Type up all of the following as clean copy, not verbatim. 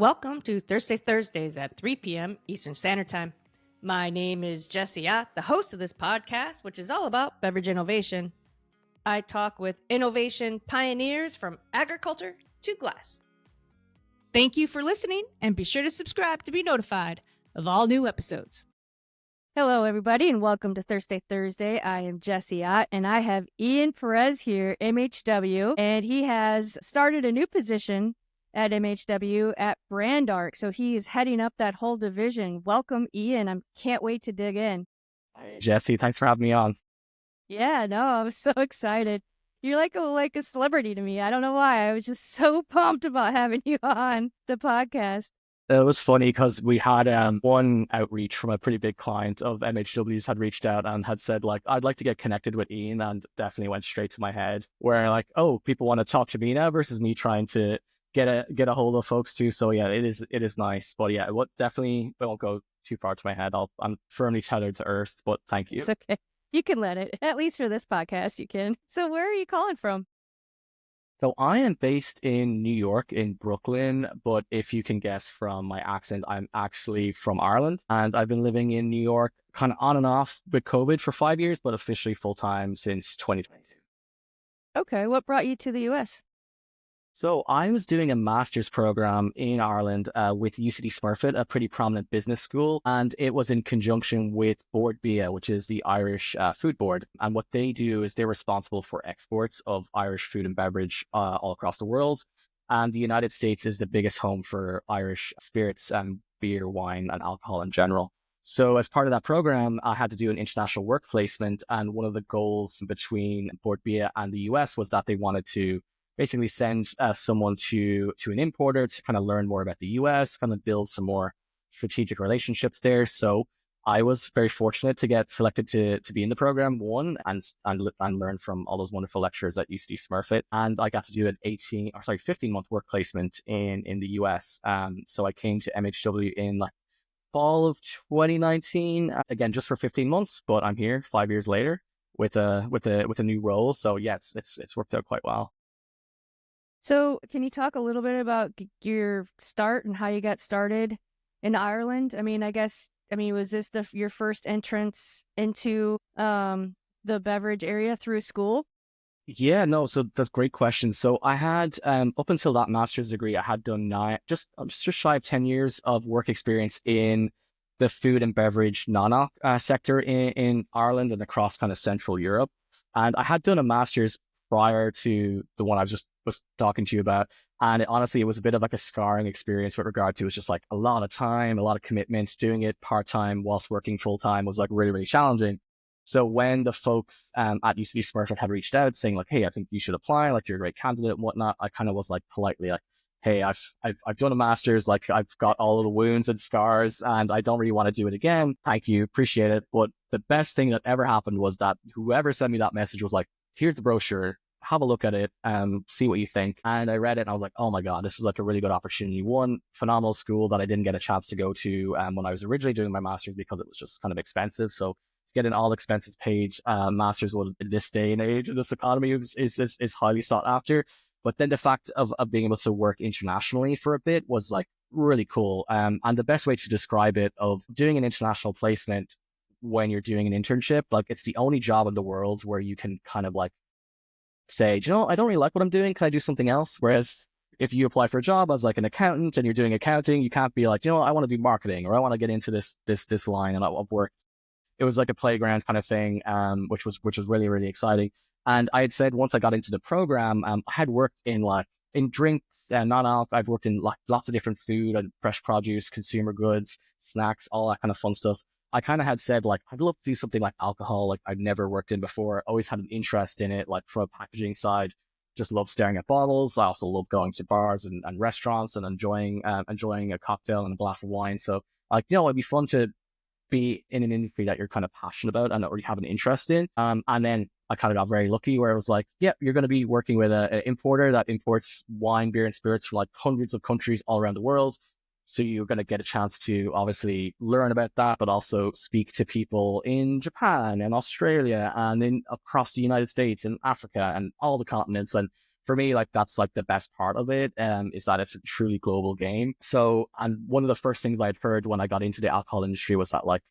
Welcome to Thursdays at 3 p.m. Eastern Standard Time. My name is Jessie Ott, the host of this podcast, which is all about beverage innovation. I talk with innovation pioneers from agriculture to glass. Thank you for listening, and be sure to subscribe to be notified of all new episodes. Hello, everybody, and welcome to Thursday. I am Jessie Ott, and I have Ian Perez here, MHW, and he has started a new position at MHW at Brand Arc. So he is heading up that whole division. Welcome, Ian. I can't wait to dig in. Hey, Jesse, thanks for having me on. Yeah, no, I was so excited. You're like a celebrity to me. I don't know why. I was just so pumped about having you on the podcast. It was funny because we had one outreach from a pretty big client of MHW's had reached out and had said, like, I'd like to get connected with Ian, and definitely went straight to my head where like, oh, people want to talk to me now versus me trying to get a hold of folks too. So yeah, it is nice. But yeah, definitely won't go too far to my head. I'm firmly tethered to earth, but thank you. It's okay. You can let it. At least for this podcast, you can. So where are you calling from? So I am based in New York, in Brooklyn, but if you can guess from my accent, I'm actually from Ireland, and I've been living in New York kind of on and off with COVID for 5 years, but officially full-time since 2022. Okay, what brought you to the U.S.? So I was doing a master's program in Ireland with UCD Smurfit, a pretty prominent business school, and it was in conjunction with Board BIA, which is the Irish Food Board. And what they do is they're responsible for exports of Irish food and beverage all across the world. And the United States is the biggest home for Irish spirits and beer, wine, and alcohol in general. So as part of that program, I had to do an international work placement. And one of the goals between Board BIA and the US was that they wanted to basically send someone to an importer to kind of learn more about the US, kind of build some more strategic relationships there. So I was very fortunate to get selected to be in the program, and learn from all those wonderful lecturers at UCD Smurfit. And I got to do an 15-month work placement in the US. So I came to MHW in like fall of 2019, again, just for 15 months, but I'm here 5 years later with a new role. So yeah, it's worked out quite well. So can you talk a little bit about your start and how you got started in Ireland? Was this your first entrance into the beverage area through school? Yeah, no, so that's a great question. So I had, up until that master's degree, I had done just shy of 10 years of work experience in the food and beverage non-alc sector in Ireland and across kind of Central Europe. And I had done a master's prior to the one I was talking to you about. And honestly, it was a bit of like a scarring experience with regard to, it was just like a lot of time, a lot of commitment. Doing it part-time whilst working full-time was like really, really challenging. So when the folks at UCD Smurfit had reached out saying like, hey, I think you should apply, like you're a great candidate and whatnot, I kind of was like politely like, hey, I've done a master's, like I've got all of the wounds and scars and I don't really want to do it again. Thank you, appreciate it. But the best thing that ever happened was that whoever sent me that message was like, here's the brochure, have a look at it, see what you think. And I read it and I was like, oh my God, this is like a really good opportunity. One phenomenal school that I didn't get a chance to go to when I was originally doing my master's because it was just kind of expensive. So get an all expenses paid master's in this day and age in this economy is highly sought after. But then the fact of being able to work internationally for a bit was like really cool. And the best way to describe it, of doing an international placement when you're doing an internship, like it's the only job in the world where you can kind of like say, you know, I don't really like what I'm doing. Can I do something else? Whereas if you apply for a job as like an accountant and you're doing accounting, you can't be like, you know, I want to do marketing or I want to get into this line of work. It was like a playground kind of thing, which was really, really exciting. And I had said once I got into the program, I had worked in drinks and non-alc. I've worked in like lots of different food and fresh produce, consumer goods, snacks, all that kind of fun stuff. I kind of had said like, I'd love to do something like alcohol, like I'd never worked in before. Always had an interest in it, like from a packaging side. Just love staring at bottles. I also love going to bars and restaurants and enjoying a cocktail and a glass of wine. So like, you know, it'd be fun to be in an industry that you're kind of passionate about and or you have an interest in. And then I kind of got very lucky where it was like, yeah, you're going to be working with an importer that imports wine, beer, and spirits from like hundreds of countries all around the world. So you're going to get a chance to obviously learn about that, but also speak to people in Japan and Australia and in across the United States and Africa and all the continents. And for me, like that's like the best part of it, is that it's a truly global game. So, and one of the first things I'd heard when I got into the alcohol industry was that like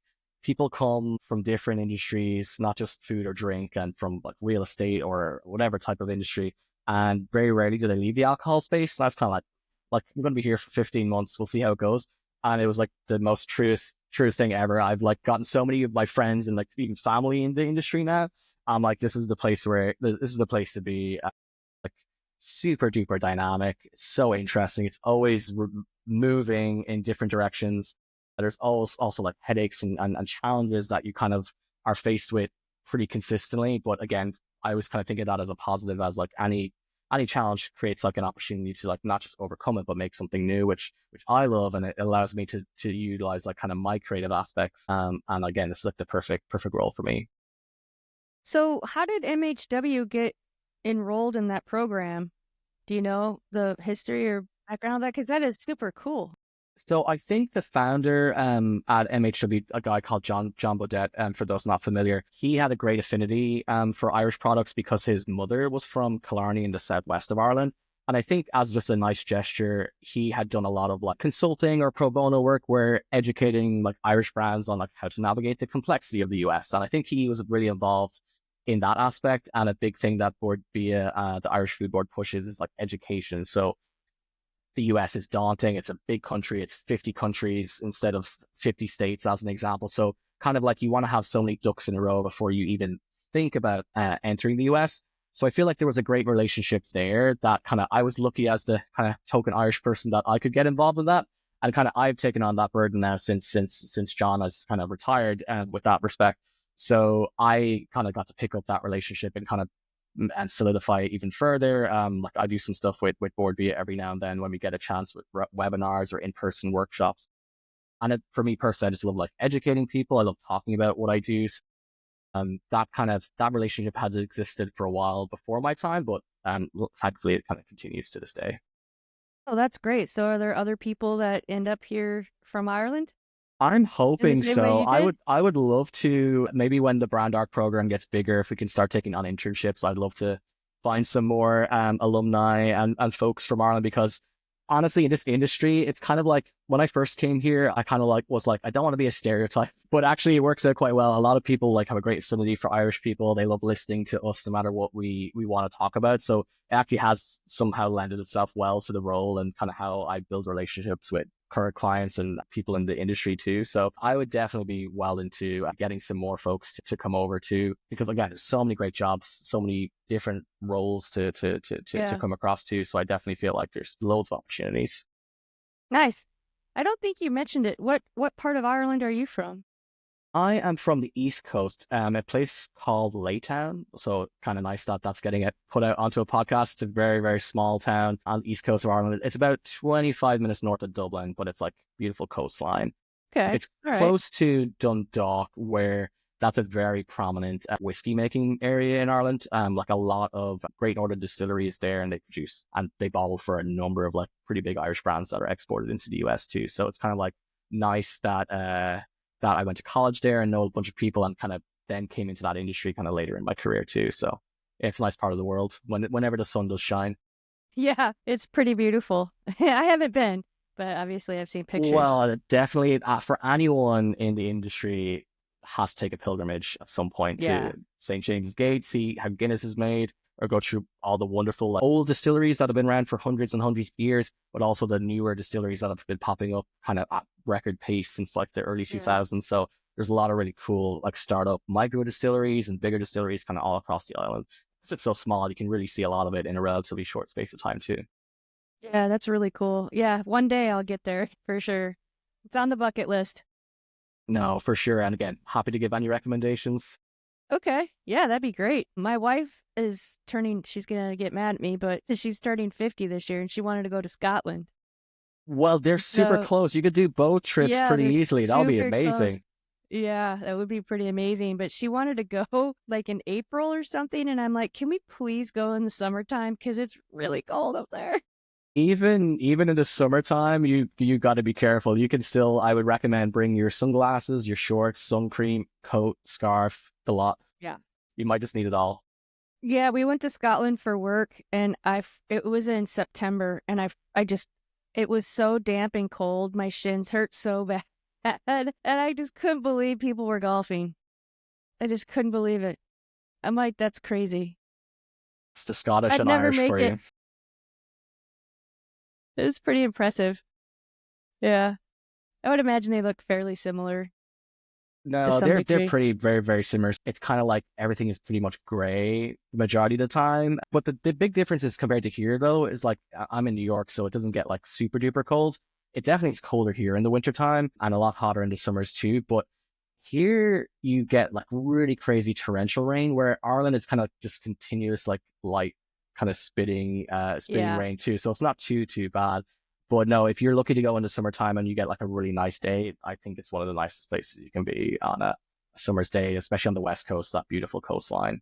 people come from different industries, not just food or drink, and from like real estate or whatever type of industry. And very rarely do they leave the alcohol space. And that's kind of like I'm going to be here for 15 months. We'll see how it goes. And it was like the most truest thing ever. I've like gotten so many of my friends and like even family in the industry now. I'm like, this is the place to be. Like super duper dynamic, so interesting. It's always moving in different directions. There's always also like headaches and challenges that you kind of are faced with pretty consistently. But again, I was kind of thinking of that as a positive, as like any challenge creates like an opportunity to like not just overcome it, but make something new, which I love, and it allows me to utilize like kind of my creative aspects. And again, this is like the perfect role for me. So, how did MHW get enrolled in that program? Do you know the history or background of that? Because that is super cool. So I think the founder at MHW, a guy called John Bodette, for those not familiar, he had a great affinity for Irish products because his mother was from Killarney in the southwest of Ireland. And I think as just a nice gesture, he had done a lot of like consulting or pro bono work where educating like Irish brands on like how to navigate the complexity of the US. And I think he was really involved in that aspect. And a big thing that Board BIA, the Irish Food Board, pushes is like education. So the US is daunting. It's a big country. It's 50 countries instead of 50 states, as an example. So kind of like you want to have so many ducks in a row before you even think about entering the US. So I feel like there was a great relationship there that kind of I was lucky as the kind of token Irish person that I could get involved in that. And kind of I've taken on that burden now since John has kind of retired, with that respect. So I kind of got to pick up that relationship and kind of and solidify it even further. Like I do some stuff with Board Via every now and then when we get a chance with webinars or in-person workshops. And for me personally, I just love like educating people. I love talking about what I do. That relationship has existed for a while before my time, but thankfully it kind of continues to this day. Oh, that's great. So, are there other people that end up here from Ireland I'm in the hoping same way so. you did? I would love to, maybe when the Brand Arc program gets bigger, if we can start taking on internships, I'd love to find some more alumni and folks from Ireland, because honestly, in this industry, it's kind of like when I first came here, I kind of like was like, I don't want to be a stereotype, but actually it works out quite well. A lot of people like have a great affinity for Irish people. They love listening to us no matter what we want to talk about. So it actually has somehow lended itself well to the role and kind of how I build relationships with current clients and people in the industry too. So I would definitely be well into getting some more folks to come over too, because again, there's so many great jobs, so many different roles to Yeah. come across too. So I definitely feel like there's loads of opportunities. Nice. I don't think you mentioned it. What part of Ireland are you from? I am from the East Coast, a place called Laytown. So kind of nice that that's getting it put out onto a podcast. It's a very, very small town on the East Coast of Ireland. It's about 25 minutes north of Dublin, but it's like beautiful coastline. Okay. It's All right. close to Dundalk, where that's a very prominent whiskey making area in Ireland. Like a lot of Great Northern distilleries there, and they produce and they bottle for a number of like pretty big Irish brands that are exported into the US too. So it's kind of like nice that I went to college there and know a bunch of people, and kind of then came into that industry kind of later in my career too. So it's a nice part of the world whenever the sun does shine. Yeah, it's pretty beautiful. I haven't been, but obviously I've seen pictures. Well, definitely for anyone in the industry has to take a pilgrimage at some point to Yeah. St. James's Gate, see how Guinness is made, or go through all the wonderful like, old distilleries that have been around for hundreds and hundreds of years, but also the newer distilleries that have been popping up kind of at record pace since like the early Yeah. 2000s. So there's a lot of really cool like startup micro distilleries and bigger distilleries kind of all across the island. Because it's so small, you can really see a lot of it in a relatively short space of time too. Yeah, that's really cool. Yeah, one day I'll get there for sure. It's on the bucket list. No, for sure. And again, happy to give any recommendations. Okay. Yeah, that'd be great. My wife is she's gonna get mad at me, but she's turning 50 this year and she wanted to go to Scotland. Well, they're super So, close. You could do both trips yeah, pretty they're easily. That'll be super close. amazing. Yeah, that would be pretty amazing. But she wanted to go like in April or something. And I'm like, can we please go in the summertime? Because it's really cold up there. Even in the summertime, you got to be careful. You can still, I would recommend bring your sunglasses, your shorts, sun cream, coat, scarf, the lot. Yeah. You might just need it all. Yeah, we went to Scotland for work, and it was in September, and I just it was so damp and cold. My shins hurt so bad, and I just couldn't believe people were golfing. I just couldn't believe it. I'm like, that's crazy. It's the Scottish I'd and never Irish make for it. you. It's pretty impressive. Yeah, I would imagine they look fairly similar to No, some they're degree. pretty very, very similar. It's kind of like everything is pretty much gray the majority of the time. But the big difference is compared to here though, is like I'm in New York, so it doesn't get like super duper cold. It definitely is colder here in the wintertime and a lot hotter in the summers too. But here you get like really crazy torrential rain, where Ireland is kind of just continuous, like light kind of spitting Yeah, rain too. So it's not too bad. But no, if you're lucky to go in the summertime and you get like a really nice day, I think it's one of the nicest places you can be on a summer's day, especially on the West Coast, that beautiful coastline.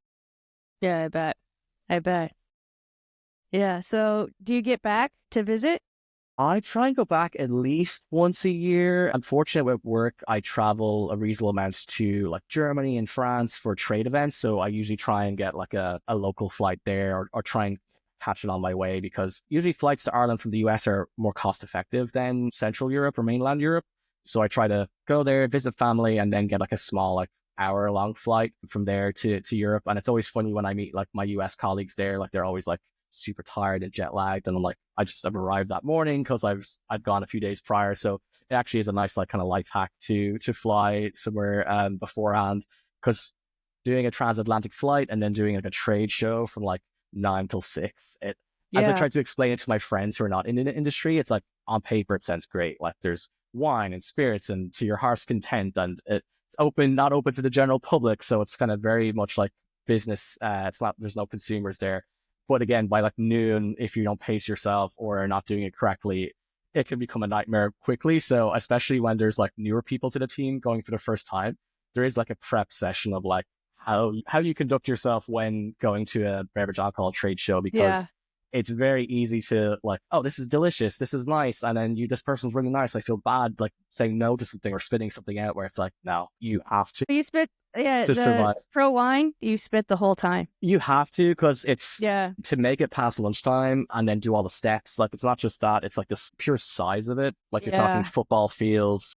yeah, I bet. I bet. Yeah. So, do you get back to visit? I try and go back at least once a year. Unfortunately, with work, I travel a reasonable amount to like Germany and France for trade events. So I usually try and get like a local flight there, or try and catch it on my way, because usually flights to Ireland from the US are more cost effective than Central Europe or mainland Europe. So I try to go there, visit family, and then get like a small, like hour long flight from there to Europe. And it's always funny when I meet like my US colleagues there, like they're always like super tired and jet lagged, and I'm like, I've arrived that morning because I'd gone a few days prior. So it actually is a nice like kind of life hack to fly somewhere beforehand, because doing a transatlantic flight and then doing like a trade show from like 9 till 6, it, as I Yeah. tried to explain it to my friends who are not in the industry, it's like on paper it sounds great, like there's wine and spirits and to your heart's content, and it's open, not open to the general public, so it's kind of very much like business. It's not, there's no consumers there. But again, by like noon, if you don't pace yourself or are not doing it correctly, it can become a nightmare quickly. So especially when there's like newer people to the team going for the first time, there is like a prep session of like how you conduct yourself when going to a beverage alcohol trade show, because Yeah. it's very easy to like, oh, this is delicious, this is nice, and then this person's really nice, I feel bad like saying no to something or spitting something out, where it's like, no, you have You spit, yeah, to the survive. pro wine, you spit the whole time. You have to, because it's Yeah. to make it past lunchtime and then do all the steps. Like it's not just that; it's like the pure size of it. Like you're talking Yeah. football fields,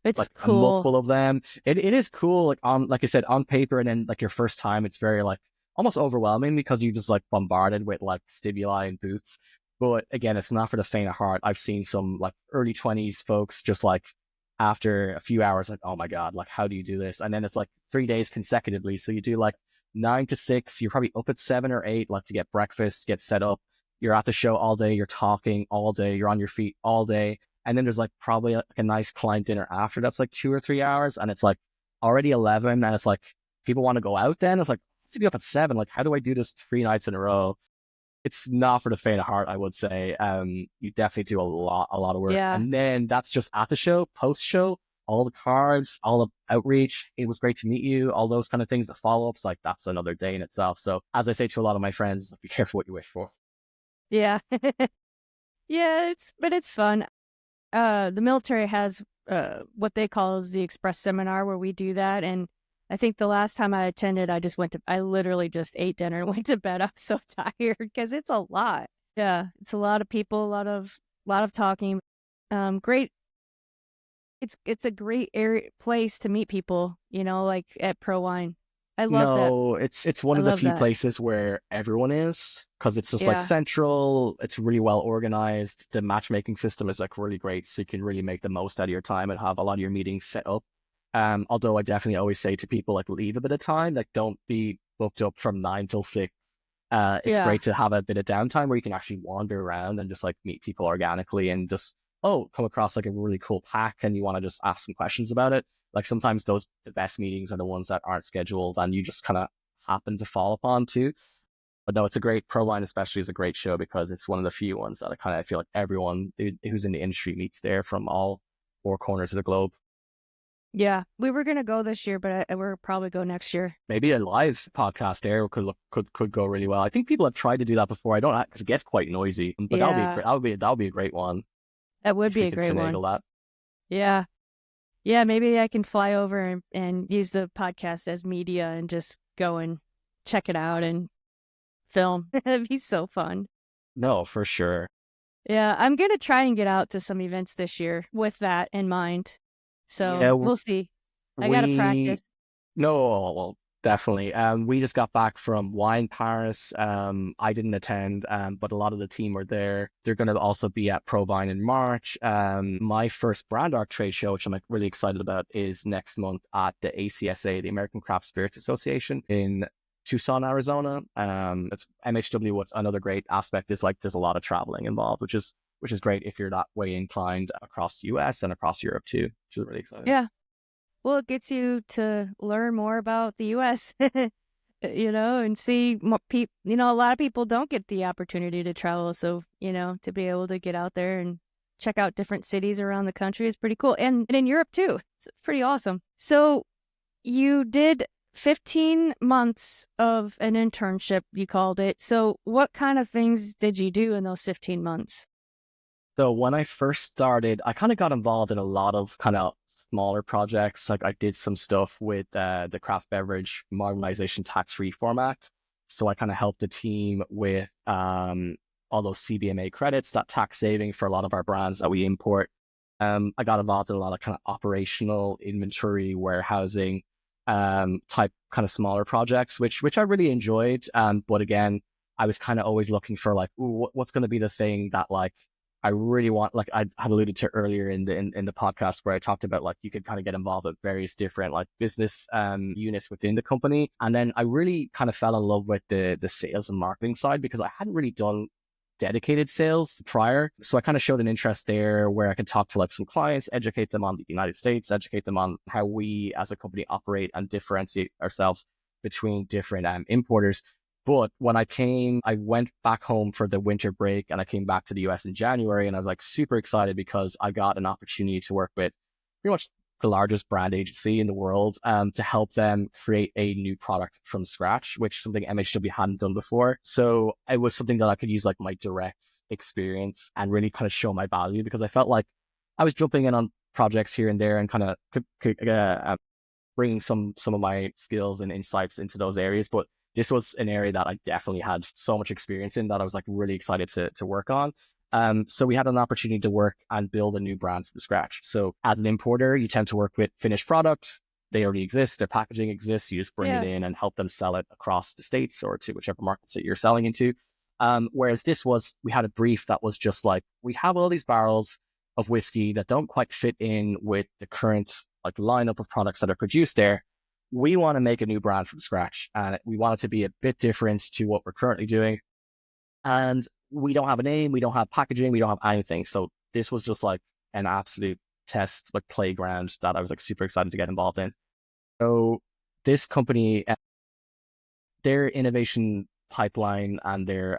It's like a cool. multiple of them. It is cool, like on, like I said, on paper, and then like your first time, it's very like almost overwhelming because you just like bombarded with like stimuli and booths. But again, it's not for the faint of heart. I've seen some like early 20s folks just like after a few hours, like, oh my God, like how do you do this? And then it's like 3 days consecutively. So you do like 9 to 6, you're probably up at 7 or 8, like to get breakfast, get set up. You're at the show all day, you're talking all day, you're on your feet all day, and then there's like probably like a nice client dinner after that's like 2 or 3 hours, and it's like already 11, and it's like people want to go out then. It's like, to be up at 7, like how do I do this 3 nights in a row? It's not for the faint of heart, I would say. You definitely do a lot of work. Yeah. And then that's just at the show, post show, all the cards, all the outreach. It was great to meet you. All those kind of things, the follow ups, like that's another day in itself. So as I say to a lot of my friends, be careful what you wish for. Yeah. Yeah, it's fun. The military has what they call is the express seminar where we do that, and I think the last time I attended, I literally just ate dinner and went to bed. I'm so tired because it's a lot. Yeah, it's a lot of people, lot of talking. Great. It's a great area place to meet people. Like at Pro Wine. I love that. No, it's one I of the love few that. places where everyone is, because it's just like Yeah. central. It's really well organized. The matchmaking system is like really great, so you can really make the most out of your time and have a lot of your meetings set up. Although I definitely always say to people like leave a bit of time, like don't be booked up from 9 till 6. It's Yeah. great to have a bit of downtime where you can actually wander around and just like meet people organically and just, oh, come across like a really cool pack and you want to just ask some questions about it. Like sometimes the best meetings are the ones that aren't scheduled and you just kind of happen to fall upon too. But no, it's a great, Proline especially is a great show because it's one of the few ones that I feel like everyone who's in the industry meets there from all four corners of the globe. Yeah. We were gonna go this year, but we'll probably go next year. Maybe a live podcast there could go really well. I think people have tried to do that before. I don't, because it gets quite noisy, but Yeah. that would be a great one That would if be we a could great one. finagle that. Yeah. Yeah, maybe I can fly over and use the podcast as media and just go and check it out and film. It'd be so fun. No, for sure. Yeah, I'm gonna try and get out to some events this year with that in mind. Yeah, So we'll see. I gotta we practice. no, well, definitely. We just got back from Wine Paris. I didn't attend, but a lot of the team were there. They're going to also be at Provine in March. My first brand art trade show, which I'm like really excited about, is next month at the ACSA, the American Craft Spirits Association in Tucson, Arizona. It's MHW. What another great aspect is like there's a lot of traveling involved, which is great if you're that way inclined across the US and across Europe too, which is really exciting. Yeah. Well, it gets you to learn more about the U.S., and see more people. A lot of people don't get the opportunity to travel. So, to be able to get out there and check out different cities around the country is pretty cool. And in Europe too. It's pretty awesome. So you did 15 months of an internship, you called it. So what kind of things did you do in those 15 months? So when I first started, I kind of got involved in a lot of kind of smaller projects. Like I did some stuff with the craft beverage modernization tax reform act. So I kind of helped the team with all those CBMA credits, that tax saving for a lot of our brands that we import. I got involved in a lot of kind of operational inventory, warehousing type kind of smaller projects, which I really enjoyed. But again, I was kind of always looking for like, ooh, what's going to be the thing that like I really want, like I had alluded to earlier in the podcast where I talked about like you could kind of get involved with various different like business units within the company. And then I really kind of fell in love with the sales and marketing side because I hadn't really done dedicated sales prior. So I kind of showed an interest there where I could talk to like some clients, educate them on the United States, educate them on how we as a company operate and differentiate ourselves between different importers. But when I went back home for the winter break and I came back to the US in January and I was like super excited because I got an opportunity to work with pretty much the largest brand agency in the world to help them create a new product from scratch, which is something MHW hadn't done before. So it was something that I could use like my direct experience and really kind of show my value because I felt like I was jumping in on projects here and there and kind of bringing some of my skills and insights into those areas. But this was an area that I definitely had so much experience in that I was like really excited to work on. So we had an opportunity to work and build a new brand from scratch. So as an importer, you tend to work with finished products. They already exist. Their packaging exists. You just bring it in and help them sell it across the States or to whichever markets that you're selling into. Whereas we had a brief that was just like, we have all these barrels of whiskey that don't quite fit in with the current like lineup of products that are produced there. We want to make a new brand from scratch and we want it to be a bit different to what we're currently doing. And we don't have a name, we don't have packaging, we don't have anything. So this was just like an absolute test, like playground that I was like super excited to get involved in. So this company, their innovation pipeline and their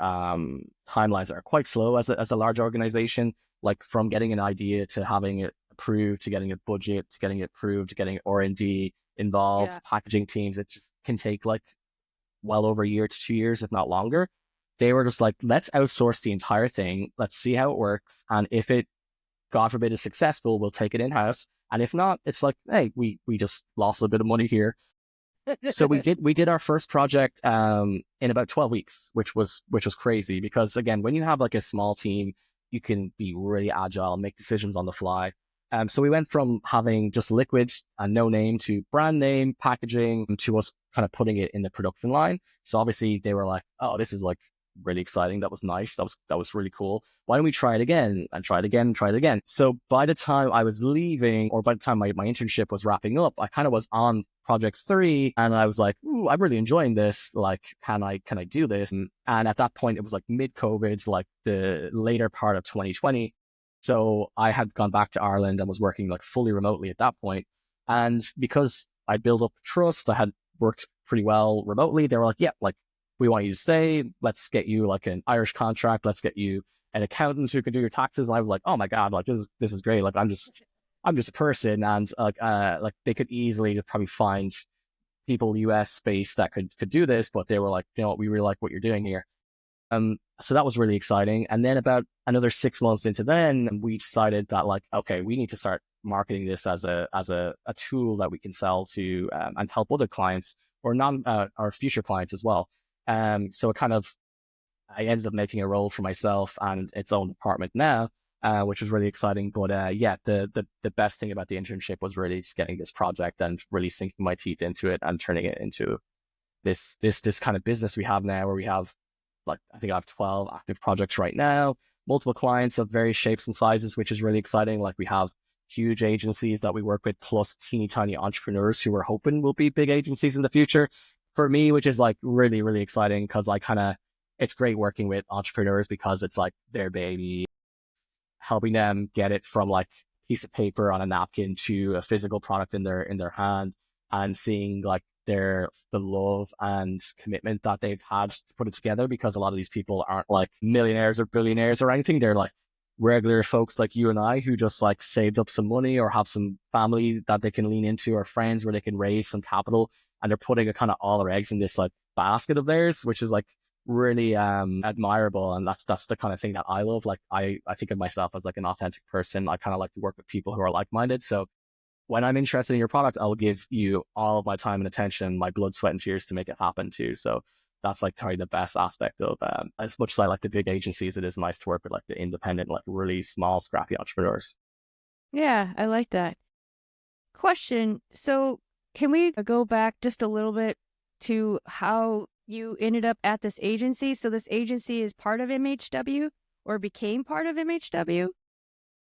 timelines are quite slow as a large organization, like from getting an idea to having it approved, to getting a budget, to getting it approved, to getting R&D involved, packaging teams. It just can take like well over a year to 2 years, if not longer. They were just like, let's outsource the entire thing. Let's see how it works. And if it, God forbid, is successful, we'll take it in-house. And if not, it's like, hey, we just lost a bit of money here. So we did our first project in about 12 weeks, which was crazy because again, when you have like a small team, you can be really agile, make decisions on the fly. So we went from having just liquid and no name to brand name, packaging, to us kind of putting it in the production line. So obviously they were like, oh, this is like really exciting. That was nice. That was really cool. Why don't we try it again and try it again and try it again? So by the time I was leaving, or by the time my internship was wrapping up, I kind of was on project 3 and I was like, ooh, I'm really enjoying this. Like, can I do this? And at that point it was like mid-COVID, like the later part of 2020. So I had gone back to Ireland and was working like fully remotely at that point. And because I built up trust, I had worked pretty well remotely. They were like, yeah, like we want you to stay. Let's get you like an Irish contract. Let's get you an accountant who can do your taxes. And I was like, oh my God, like this is great. Like I'm just a person, and like they could easily probably find people US based that could do this, but they were like, you know what, we really like what you're doing here. So that was really exciting. And then about another 6 months into then, we decided that like, okay, we need to start marketing this as a tool that we can sell to and help other clients or our future clients as well. So it kind of I ended up making a role for myself and its own department now, which was really exciting. But yeah, the best thing about the internship was really just getting this project and really sinking my teeth into it and turning it into this kind of business we have now, where we have, like, I think I have 12 active projects right now, multiple clients of various shapes and sizes, which is really exciting. Like, we have huge agencies that we work with, plus teeny tiny entrepreneurs who we're hoping will be big agencies in the future for me, which is like really, really exciting, because it's great working with entrepreneurs because it's like their baby, helping them get it from like piece of paper on a napkin to a physical product in their hand, and seeing like the love and commitment that they've had to put it together, because a lot of these people aren't like millionaires or billionaires or anything. They're like regular folks like you and I, who just like saved up some money or have some family that they can lean into, or friends where they can raise some capital, and they're putting a kind of all their eggs in this like basket of theirs, which is like really admirable. And that's the kind of thing that I love. Like, I think of myself as like an authentic person. I kind of like to work with people who are like-minded. So when I'm interested in your product, I'll give you all of my time and attention, my blood, sweat, and tears to make it happen too. So that's like probably the best aspect of, as much as I like the big agencies, it is nice to work with like the independent, like really small, scrappy entrepreneurs. Yeah, I like that. Question. So can we go back just a little bit to how you ended up at this agency? So this agency is part of MHW, or became part of MHW?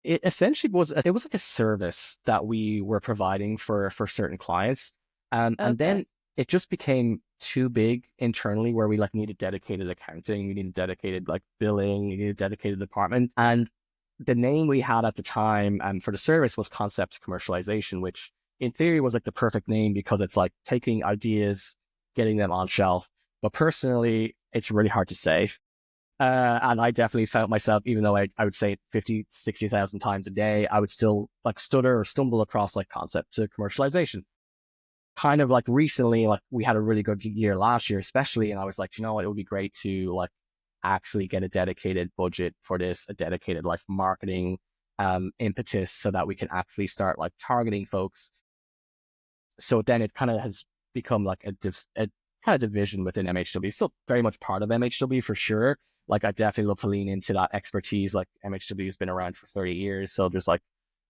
It essentially was like a service that we were providing for certain clients. And Okay. then it just became too big internally, where we like needed dedicated accounting, we needed dedicated like billing, we needed dedicated department. And the name we had at the time for the service was Concept Commercialization, which in theory was like the perfect name, because it's like taking ideas, getting them on shelf. But personally, it's really hard to say. And I definitely felt myself, even though I would say it 50, 60,000 times a day, I would still like stutter or stumble across like concept to commercialization. Kind of like recently, like we had a really good year last year, especially. And I was like, you know what, it would be great to like actually get a dedicated budget for this, a dedicated like marketing impetus, so that we can actually start like targeting folks. So then it kind of has become like a kind of division within MHW. Still very much part of MHW for sure. Like, I definitely love to lean into that expertise. Like, MHW has been around for 30 years. So there's like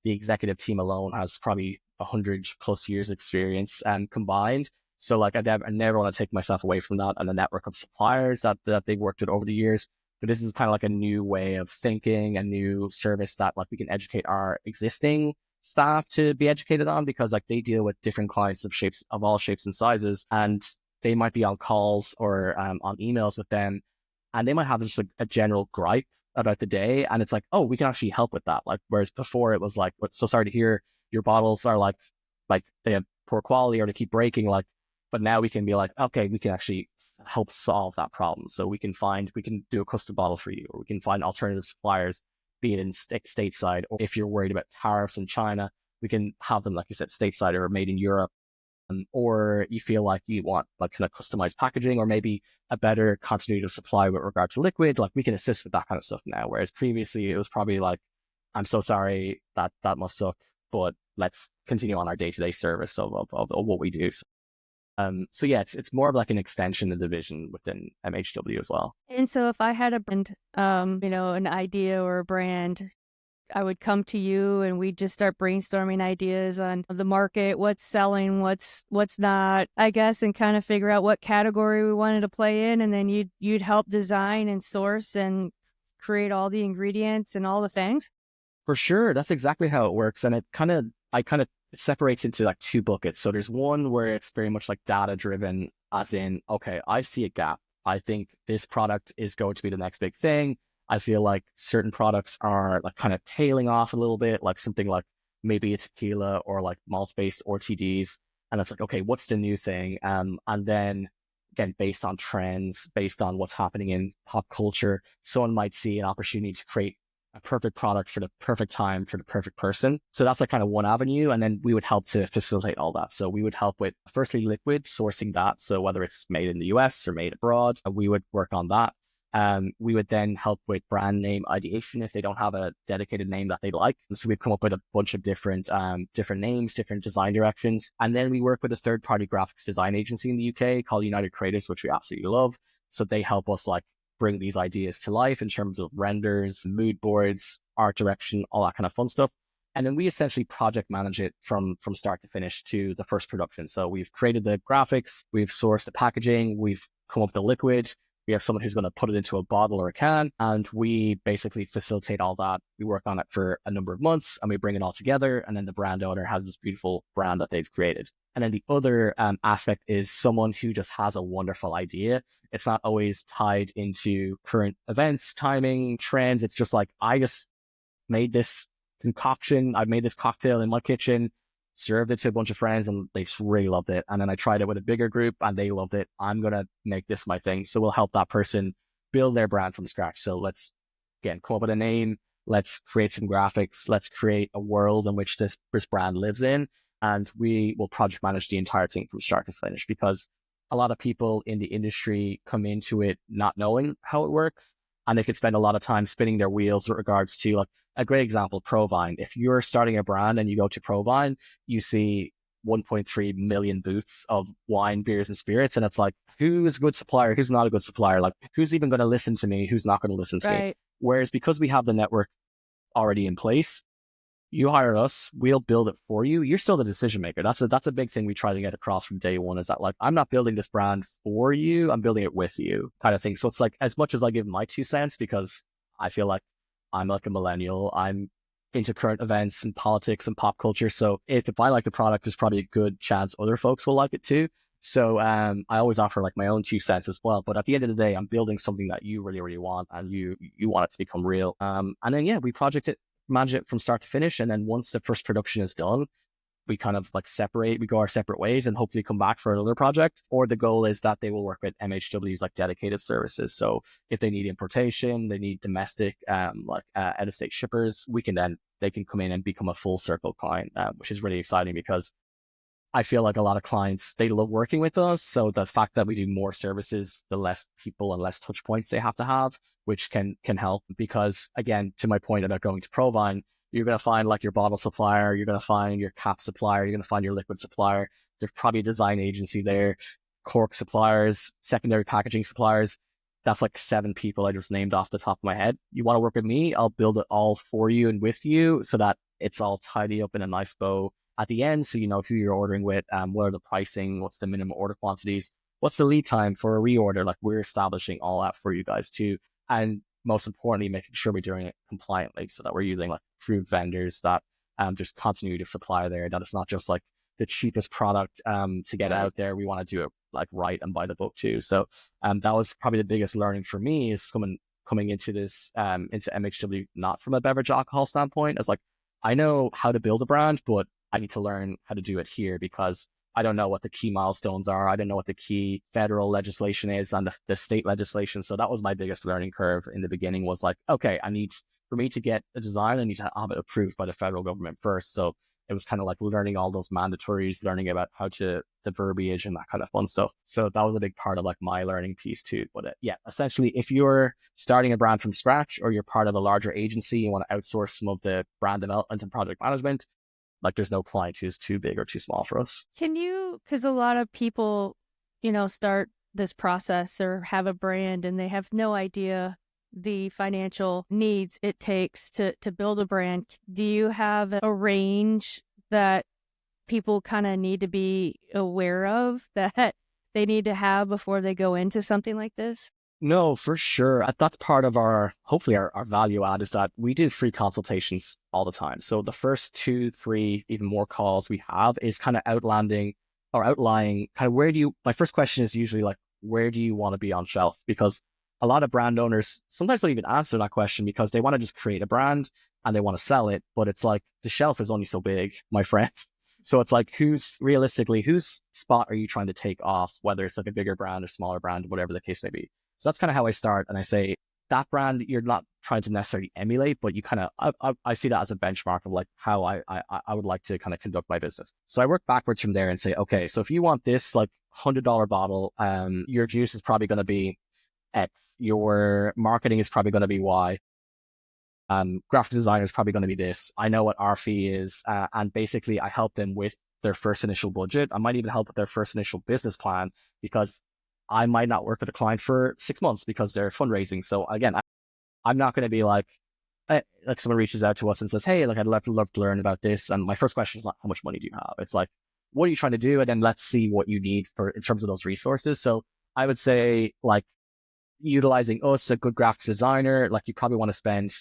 the executive team alone has probably 100+ years experience combined. So like, I never want to take myself away from that and the network of suppliers that they've worked with over the years. But this is kind of like a new way of thinking, a new service that like we can educate our existing staff to be educated on, because like they deal with different clients of all shapes and sizes, and they might be on calls or on emails with them, and they might have just a general gripe about the day, and it's like, oh, we can actually help with that. Like, whereas before it was like, so sorry to hear your bottles are like they have poor quality or they keep breaking, like, but now we can be like, okay, we can actually help solve that problem. So we can do a custom bottle for you, or we can find alternative suppliers, be it in stateside, or if you're worried about tariffs in China, we can have them, like you said, stateside or made in Europe. Or you feel like you want like kind of customized packaging, or maybe a better continuity of supply with regard to liquid, like we can assist with that kind of stuff now. Whereas previously it was probably like, I'm so sorry, that must suck, but let's continue on our day-to-day service of what we do. So yeah, it's more of like an extension of the division within MHW as well. And so if I had a brand, an idea or a brand, I would come to you and we'd just start brainstorming ideas on the market, what's selling, what's not, I guess, and kind of figure out what category we wanted to play in. And then you'd help design and source and create all the ingredients and all the things. For sure, that's exactly how it works. And it separates into like two buckets. So there's one where it's very much like data driven, as in, okay, I see a gap. I think this product is going to be the next big thing. I feel like certain products are like kind of tailing off a little bit, like something like maybe a tequila or like malt-based RTDs. And it's like, okay, what's the new thing? And then again, based on trends, based on what's happening in pop culture, someone might see an opportunity to create a perfect product for the perfect time for the perfect person. So that's like kind of one avenue. And then we would help to facilitate all that. So we would help with firstly liquid sourcing that. So whether it's made in the US or made abroad, we would work on that. We would then help with brand name ideation if they don't have a dedicated name that they like. So we'd come up with a bunch of different names, different design directions. And then we work with a third-party graphics design agency in the UK called United Creatives, which we absolutely love. So they help us like bring these ideas to life in terms of renders, mood boards, art direction, all that kind of fun stuff. And then we essentially project manage it from start to finish to the first production. So we've created the graphics, we've sourced the packaging, we've come up with the liquid, we have someone who's going to put it into a bottle or a can, and we basically facilitate all that. We work on it for a number of months and we bring it all together. And then the brand owner has this beautiful brand that they've created. And then the other aspect is someone who just has a wonderful idea. It's not always tied into current events, timing, trends. It's just like, I just made this concoction. I made this cocktail in my kitchen, served it to a bunch of friends, and they just really loved it. And then I tried it with a bigger group and they loved it. I'm going to make this my thing. So we'll help that person build their brand from scratch. So let's, again, come up with a name. Let's create some graphics. Let's create a world in which this brand lives in. And we will project manage the entire thing from start to finish, because a lot of people in the industry come into it not knowing how it works. And they could spend a lot of time spinning their wheels with regards to, like, a great example, Provine. If you're starting a brand and you go to Provine, you see 1.3 million booths of wine, beers, and spirits. And it's like, who's a good supplier? Who's not a good supplier? Like, who's even going to listen to me? Who's not going to listen to me? Whereas because we have the network already in place, you hire us, we'll build it for you. You're still the decision maker. That's a big thing we try to get across from day one, is that, like, I'm not building this brand for you, I'm building it with you, kind of thing. So it's like, as much as I give my 2 cents, because I feel like I'm like a millennial, I'm into current events and politics and pop culture. So if I like the product, there's probably a good chance other folks will like it too. So I always offer like my own 2 cents as well. But at the end of the day, I'm building something that you really, really want, and you want it to become real. And then, yeah, we manage it from start to finish. And then once the first production is done, we kind of like separate, we go our separate ways and hopefully come back for another project. Or the goal is that they will work with MHW's like dedicated services. So if they need importation, they need domestic, out of state shippers, they can come in and become a full circle client, which is really exciting, because I feel like a lot of clients, they love working with us. So the fact that we do more services, the less people and less touch points they have to have, which can help. Because again, to my point about going to Provine, you're going to find like your bottle supplier, you're going to find your cap supplier, you're going to find your liquid supplier. There's probably a design agency there, cork suppliers, secondary packaging suppliers. That's like 7 people I just named off the top of my head. You want to work with me? I'll build it all for you and with you, so that it's all tidy up in a nice bow at the end. So you know who you're ordering with, what are the pricing, what's the minimum order quantities, what's the lead time for a reorder. Like, we're establishing all that for you guys too. And most importantly, making sure we're doing it compliantly, so that we're using like approved vendors, that there's continuity of supply there, that it's not just like the cheapest product to get out there. We want to do it like right and by the book too. So that was probably the biggest learning for me, is coming into this into MHW, not from a beverage alcohol standpoint, as like, I know how to build a brand, but I need to learn how to do it here, because I don't know what the key milestones are. I don't know what the key federal legislation is and the state legislation. So that was my biggest learning curve in the beginning, was like, okay, for me to get a design, I need to have it approved by the federal government first. So it was kind of like learning all those mandatories, learning about the verbiage and that kind of fun stuff. So that was a big part of like my learning piece too. But yeah, essentially, if you're starting a brand from scratch, or you're part of a larger agency, you want to outsource some of the brand development and project management, like, there's no client who's too big or too small for us. Because a lot of people, start this process or have a brand and they have no idea the financial needs it takes to build a brand. Do you have a range that people kind of need to be aware of, that they need to have before they go into something like this? No, for sure. That's part of hopefully our value add, is that we do free consultations all the time. So the first 2, 3, even more calls we have is kind of outlining kind of my first question is usually like, where do you want to be on shelf? Because a lot of brand owners sometimes don't even answer that question, because they want to just create a brand and they want to sell it. But it's like, the shelf is only so big, my friend. So it's like, whose spot are you trying to take off, whether it's like a bigger brand or smaller brand, whatever the case may be. So that's kind of how I start. And I say, that brand, you're not trying to necessarily emulate, but you kind of, I see that as a benchmark of like how I would like to kind of conduct my business. So I work backwards from there and say, okay, so if you want this like $100 bottle, your juice is probably going to be X, your marketing is probably going to be Y, graphic design is probably going to be this. I know what our fee is. And basically I help them with their first initial budget. I might even help with their first initial business plan, because I might not work with a client for 6 months because they're fundraising. So again, I'm not going to be like someone reaches out to us and says, hey, like I'd love to learn about this. And my first question is not how much money do you have? It's like, what are you trying to do? And then let's see what you need for in terms of those resources. So I would say like utilizing us, a good graphics designer, like you probably want to spend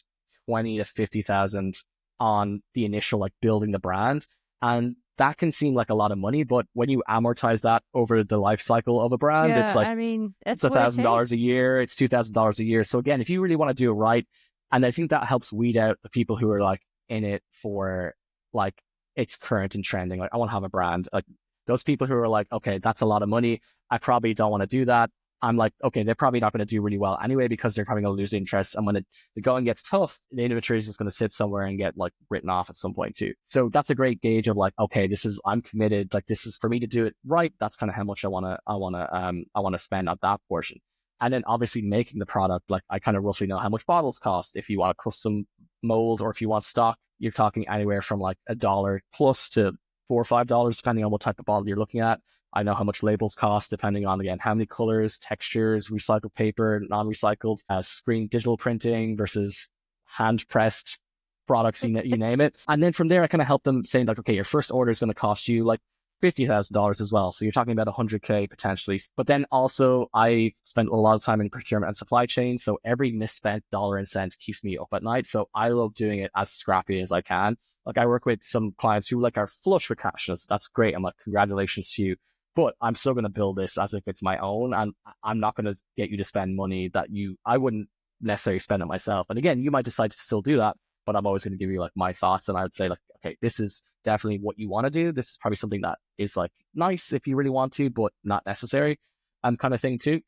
20 to 50,000 on the initial like building the brand. And that can seem like a lot of money, but when you amortize that over the life cycle of a brand, it's Yeah, like I mean, it's that's what it takes. $1,000 a year, it's $2,000 a year. So again, if you really want to do it right, and I think that helps weed out the people who are like in it for like it's current and trending. Like I want to have a brand. Like those people who are like, okay, that's a lot of money. I probably don't want to do that. I'm like, okay, they're probably not going to do really well anyway because they're probably going to lose interest. And when the going gets tough, the inventory is just going to sit somewhere and get like written off at some point too. So that's a great gauge of like, okay, I'm committed. Like this is for me to do it right. That's kind of how much I want to spend on that portion. And then obviously making the product, like I kind of roughly know how much bottles cost. If you want a custom mold or if you want stock, you're talking anywhere from like $1 plus to $4 or $5, depending on what type of bottle you're looking at. I know how much labels cost depending on, again, how many colors, textures, recycled paper, non-recycled, screen digital printing versus hand-pressed products, you name it. And then from there, I kind of help them saying like, okay, your first order is going to cost you like $50,000 as well. So you're talking about 100K potentially. But then also I spent a lot of time in procurement and supply chain. So every misspent dollar and cent keeps me up at night. So I love doing it as scrappy as I can. Like I work with some clients who like are flush with cash. That's great. I'm like, congratulations to you. But I'm still going to build this as if it's my own. And I'm not going to get you to spend money that I wouldn't necessarily spend it myself. And again, you might decide to still do that, but I'm always going to give you like my thoughts. And I would say like, okay, this is definitely what you want to do. This is probably something that is like nice if you really want to, but not necessary, kind of thing too.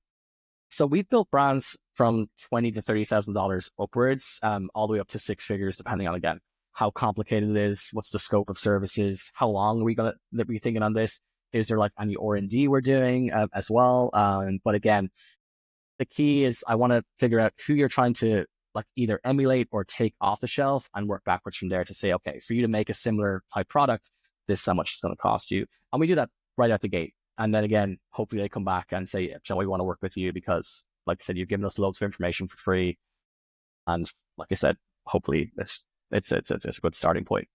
So we've built brands from $20,000 to $30,000 upwards, all the way up to six figures, depending on, again, how complicated it is, what's the scope of services, how long are we going to be thinking on this? Is there like any R&D we're doing as well? But again, the key is I want to figure out who you're trying to like either emulate or take off the shelf and work backwards from there to say, okay, for you to make a similar type product, this is how much it's going to cost you. And we do that right out the gate. And then again, hopefully they come back and say, Joe, we want to work with you because, like I said, you've given us loads of information for free. And like I said, hopefully it's a good starting point.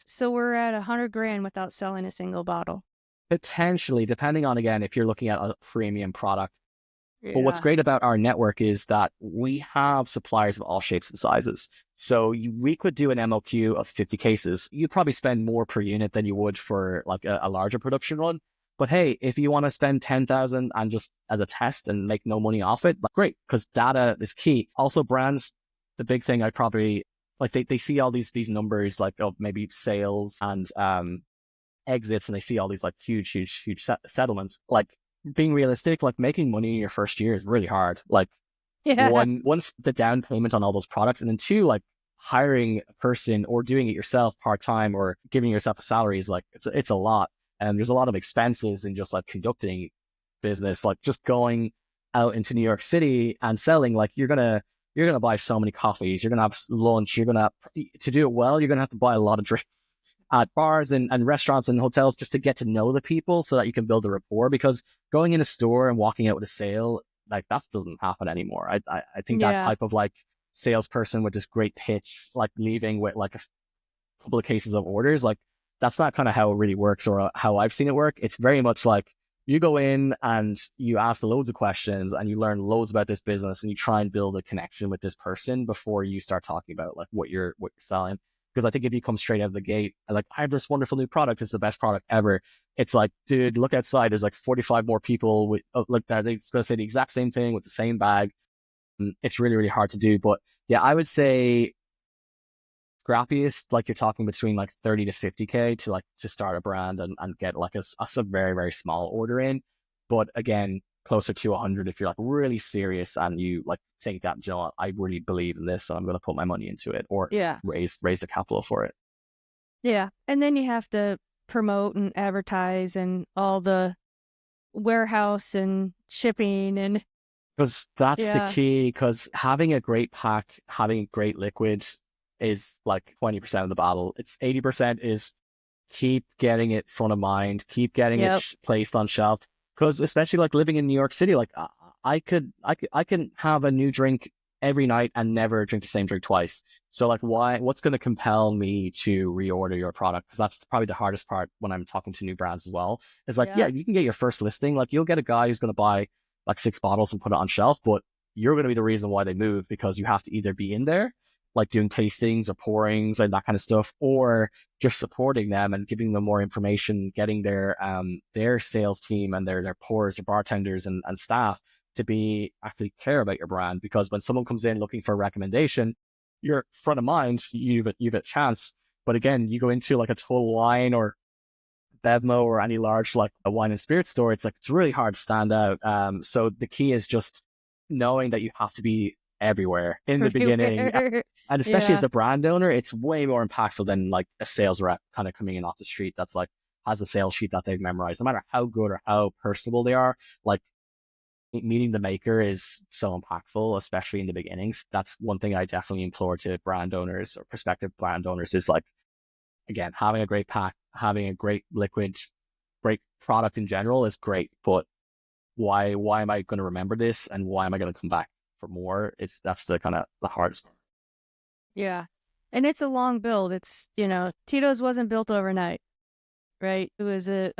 So we're at 100 grand without selling a single bottle. Potentially, depending on, again, if you're looking at a premium product. Yeah. But what's great about our network is that we have suppliers of all shapes and sizes. So we could do an MOQ of 50 cases. You'd probably spend more per unit than you would for like a larger production run. But hey, if you want to spend 10,000 and just as a test and make no money off it, great, because data is key. Also, brands, the big thing I probably like, they see all these numbers like of maybe sales and exits, and they see all these like huge settlements. Like, being realistic, like making money in your first year is really hard. Like, once the down payment on all those products, and then two, like hiring a person or doing it yourself part-time or giving yourself a salary is like, it's a lot. And there's a lot of expenses in just like conducting business, like just going out into New York City and selling. Like you're gonna buy so many coffees, you're gonna have lunch, to do it well, you're gonna have to buy a lot of drinks at bars and restaurants and hotels just to get to know the people so that you can build a rapport. Because going in a store and walking out with a sale, like that doesn't happen anymore. I think that type of like salesperson with this great pitch, like leaving with like a couple of cases of orders, like that's not kind of how it really works or how I've seen it work. It's very much like you go in and you ask loads of questions and you learn loads about this business and you try and build a connection with this person before you start talking about like what you're selling. Because I think if you come straight out of the gate, like, I have this wonderful new product, it's the best product ever. It's like, dude, look outside. There's like 45 more people with like that. They're going to say the exact same thing with the same bag. It's really, really hard to do. But yeah, I would say scrappiest, like you're talking between like 30 to 50K to start a brand and get like a very, very small order in. But again, closer to 100 if you're like really serious and you like take that job. I really believe in this, so I'm going to put my money into it, or raise the capital for it. Yeah, and then you have to promote and advertise and all the warehouse and shipping, and because that's the key. Because having a great pack, having a great liquid is like 20% of the battle. It's 80% is keep getting it front of mind, keep getting it placed on shelf. Because especially like living in New York City, like I can have a new drink every night and never drink the same drink twice. So like what's going to compel me to reorder your product? Because that's probably the hardest part when I'm talking to new brands as well. Is like, yeah, Yeah. you can get your first listing. Like you'll get a guy who's going to buy like 6 bottles and put it on shelf, but you're going to be the reason why they move because you have to either be in there, like doing tastings or pourings and that kind of stuff, or just supporting them and giving them more information, getting their sales team and their pourers, their bartenders and staff to be actually care about your brand. Because when someone comes in looking for a recommendation, you're front of mind, you've a chance. But again, you go into like a Total Wine or Bevmo or any large like a wine and spirit store, it's like it's really hard to stand out. So the key is just knowing that you have to be everywhere in the beginning. Everywhere. And especially Yeah. as a brand owner, it's way more impactful than like a sales rep kind of coming in off the street that's like has a sales sheet that they've memorized. No matter how good or how personable they are, like meeting the maker is so impactful, especially in the beginnings. That's one thing I definitely implore to brand owners or prospective brand owners is like, again, having a great pack, having a great liquid, great product in general is great, but why am I going to remember this and why am I going to come back for more? That's the kind of the hardest part. Yeah. And it's a long build. It's, Tito's wasn't built overnight, right? It was a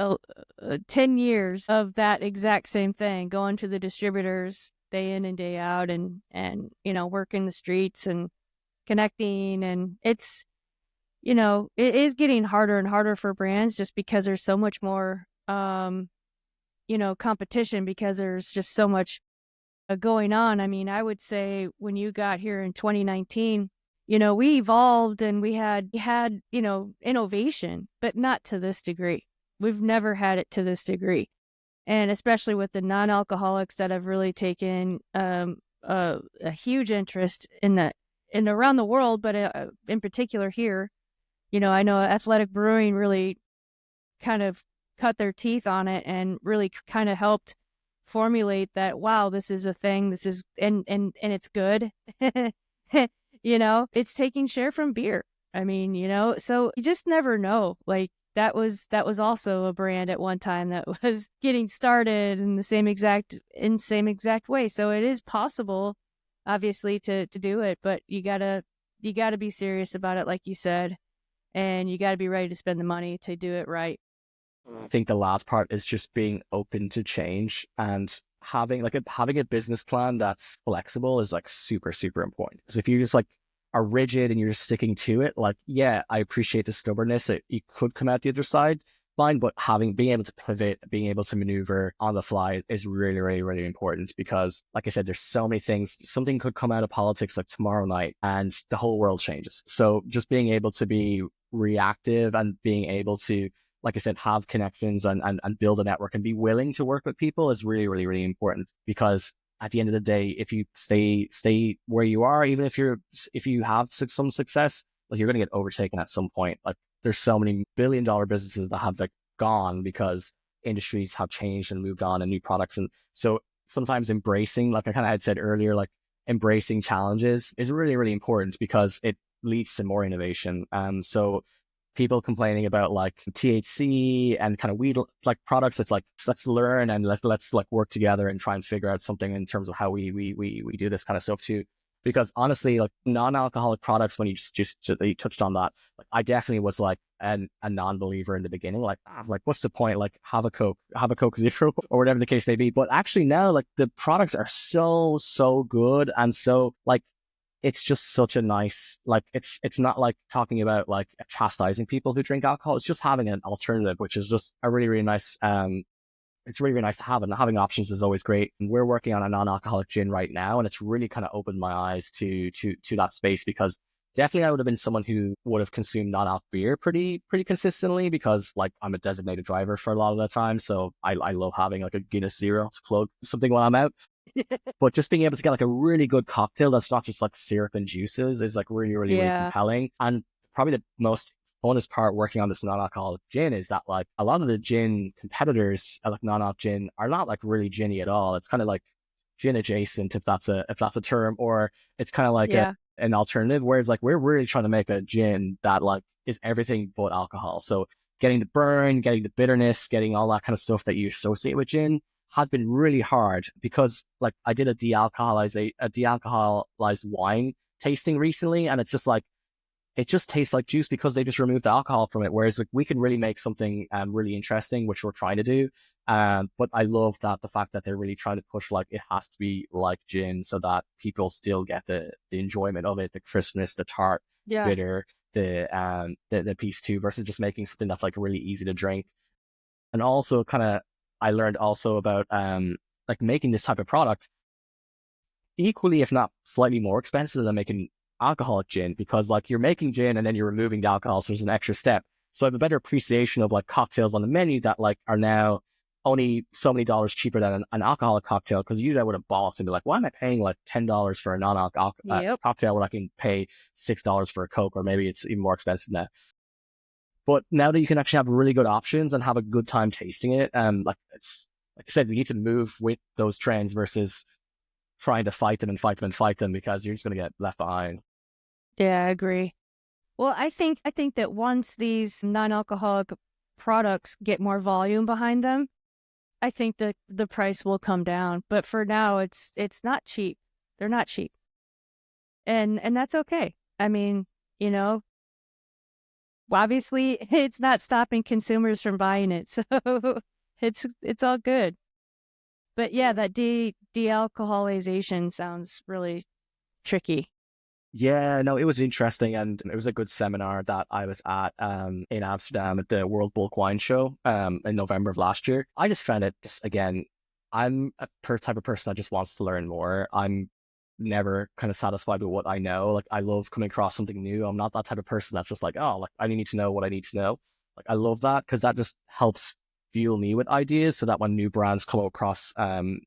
10 years of that exact same thing, going to the distributors day in and day out and working the streets and connecting. And it is getting harder and harder for brands just because there's so much more, competition because there's just so much going on. I mean, I would say when you got here in 2019, we evolved and we had innovation, but not to this degree. We've never had it to this degree. And especially with the non-alcoholics that have really taken a huge interest in around the world, but in particular here, I know Athletic Brewing really kind of cut their teeth on it and really kind of helped formulate that, wow, this is a thing, this is and it's good. It's taking share from beer. I mean, so you just never know. Like that was also a brand at one time that was getting started in the same exact way. So it is possible, obviously, to do it, but you gotta be serious about it, like you said, and you gotta be ready to spend the money to do it right. I think the last part is just being open to change and having a business plan that's flexible is like super, super important. Because if you just like are rigid and you're just sticking to it, like, yeah, I appreciate the stubbornness. You could come out the other side fine, but being able to pivot, being able to maneuver on the fly is really, really, really important because like I said, there's so many things. Something could come out of politics like tomorrow night and the whole world changes. So just being able to be reactive and being able to, like I said, have connections and build a network and be willing to work with people is really, really, really important because at the end of the day, if you stay where you are, even if you have some success, like you're going to get overtaken at some point. Like there's so many billion-dollar businesses that have like gone because industries have changed and moved on and new products. And so sometimes embracing, like I kind of had said earlier, like embracing challenges is really, really important because it leads to more innovation. So people complaining about like THC and kind of weed like products. It's like let's learn and let's like work together and try and figure out something in terms of how we do this kind of stuff too. Because honestly, like non-alcoholic products, when you touched on that, like I definitely was like a non-believer in the beginning. Like what's the point? Like have a Coke Zero or whatever the case may be. But actually now, like the products are so good and so like it's just such a nice, like it's not like talking about like chastising people who drink alcohol. It's just having an alternative, which is just a really, really nice it's really, really nice to have, and having options is always great. And we're working on a non-alcoholic gin right now, and it's really kind of opened my eyes to that space because definitely I would have been someone who would have consumed non-alc beer pretty consistently because like I'm a designated driver for a lot of the time, so I love having like a Guinness Zero to plug something when I'm out. But just being able to get like a really good cocktail that's not just like syrup and juices is like really, really, really Yeah. compelling. And probably the most funnest part working on this non-alcoholic gin is that like a lot of the gin competitors like non-alc gin are not like really ginny at all. It's kind of like gin adjacent if that's a term, or it's kind of like Yeah. an alternative. Whereas like we're really trying to make a gin that like is everything but alcohol. So getting the burn, getting the bitterness, getting all that kind of stuff that you associate with gin has been really hard because like I did a dealcoholized wine tasting recently, and it's just like it just tastes like juice because they just removed the alcohol from it. Whereas like we can really make something really interesting, which we're trying to do. But I love that the fact that they're really trying to push like it has to be like gin so that people still get the enjoyment of it, the crispness, the tart, Yeah. bitter, the piece too, versus just making something that's like really easy to drink. And also kind of I learned also about like making this type of product equally, if not slightly more expensive than making alcoholic gin, because like you're making gin and then you're removing the alcohol, so there's an extra step. So I have a better appreciation of like cocktails on the menu that like are now only so many dollars cheaper than an alcoholic cocktail, because usually I would have balked and be like, why am I paying like $10 for a non-alcoholic Yep. cocktail when I can pay $6 for a Coke, or maybe it's even more expensive now. But now that you can actually have really good options and have a good time tasting it, like it's like I said, we need to move with those trends versus trying to fight them and fight them and fight them, because you're just going to get left behind. Yeah, I agree. Well, I think that once these non-alcoholic products get more volume behind them, I think that the price will come down. But for now, it's not cheap. They're not cheap, and that's okay. I mean, you know, obviously, it's not stopping consumers from buying it, so it's all good. But yeah, that de-alcoholization sounds really tricky. Yeah, no, it was interesting, and it was a good seminar that I was at in Amsterdam at the World Bulk Wine Show in November of last year. I just found it just again, I'm a type of person that just wants to learn more. I'm never kind of satisfied with what I know. Like I love coming across something new. I'm not that type of person that's just like, oh, like I need to know what I need to know. Like I love that because that just helps fuel me with ideas, so that when new brands come across come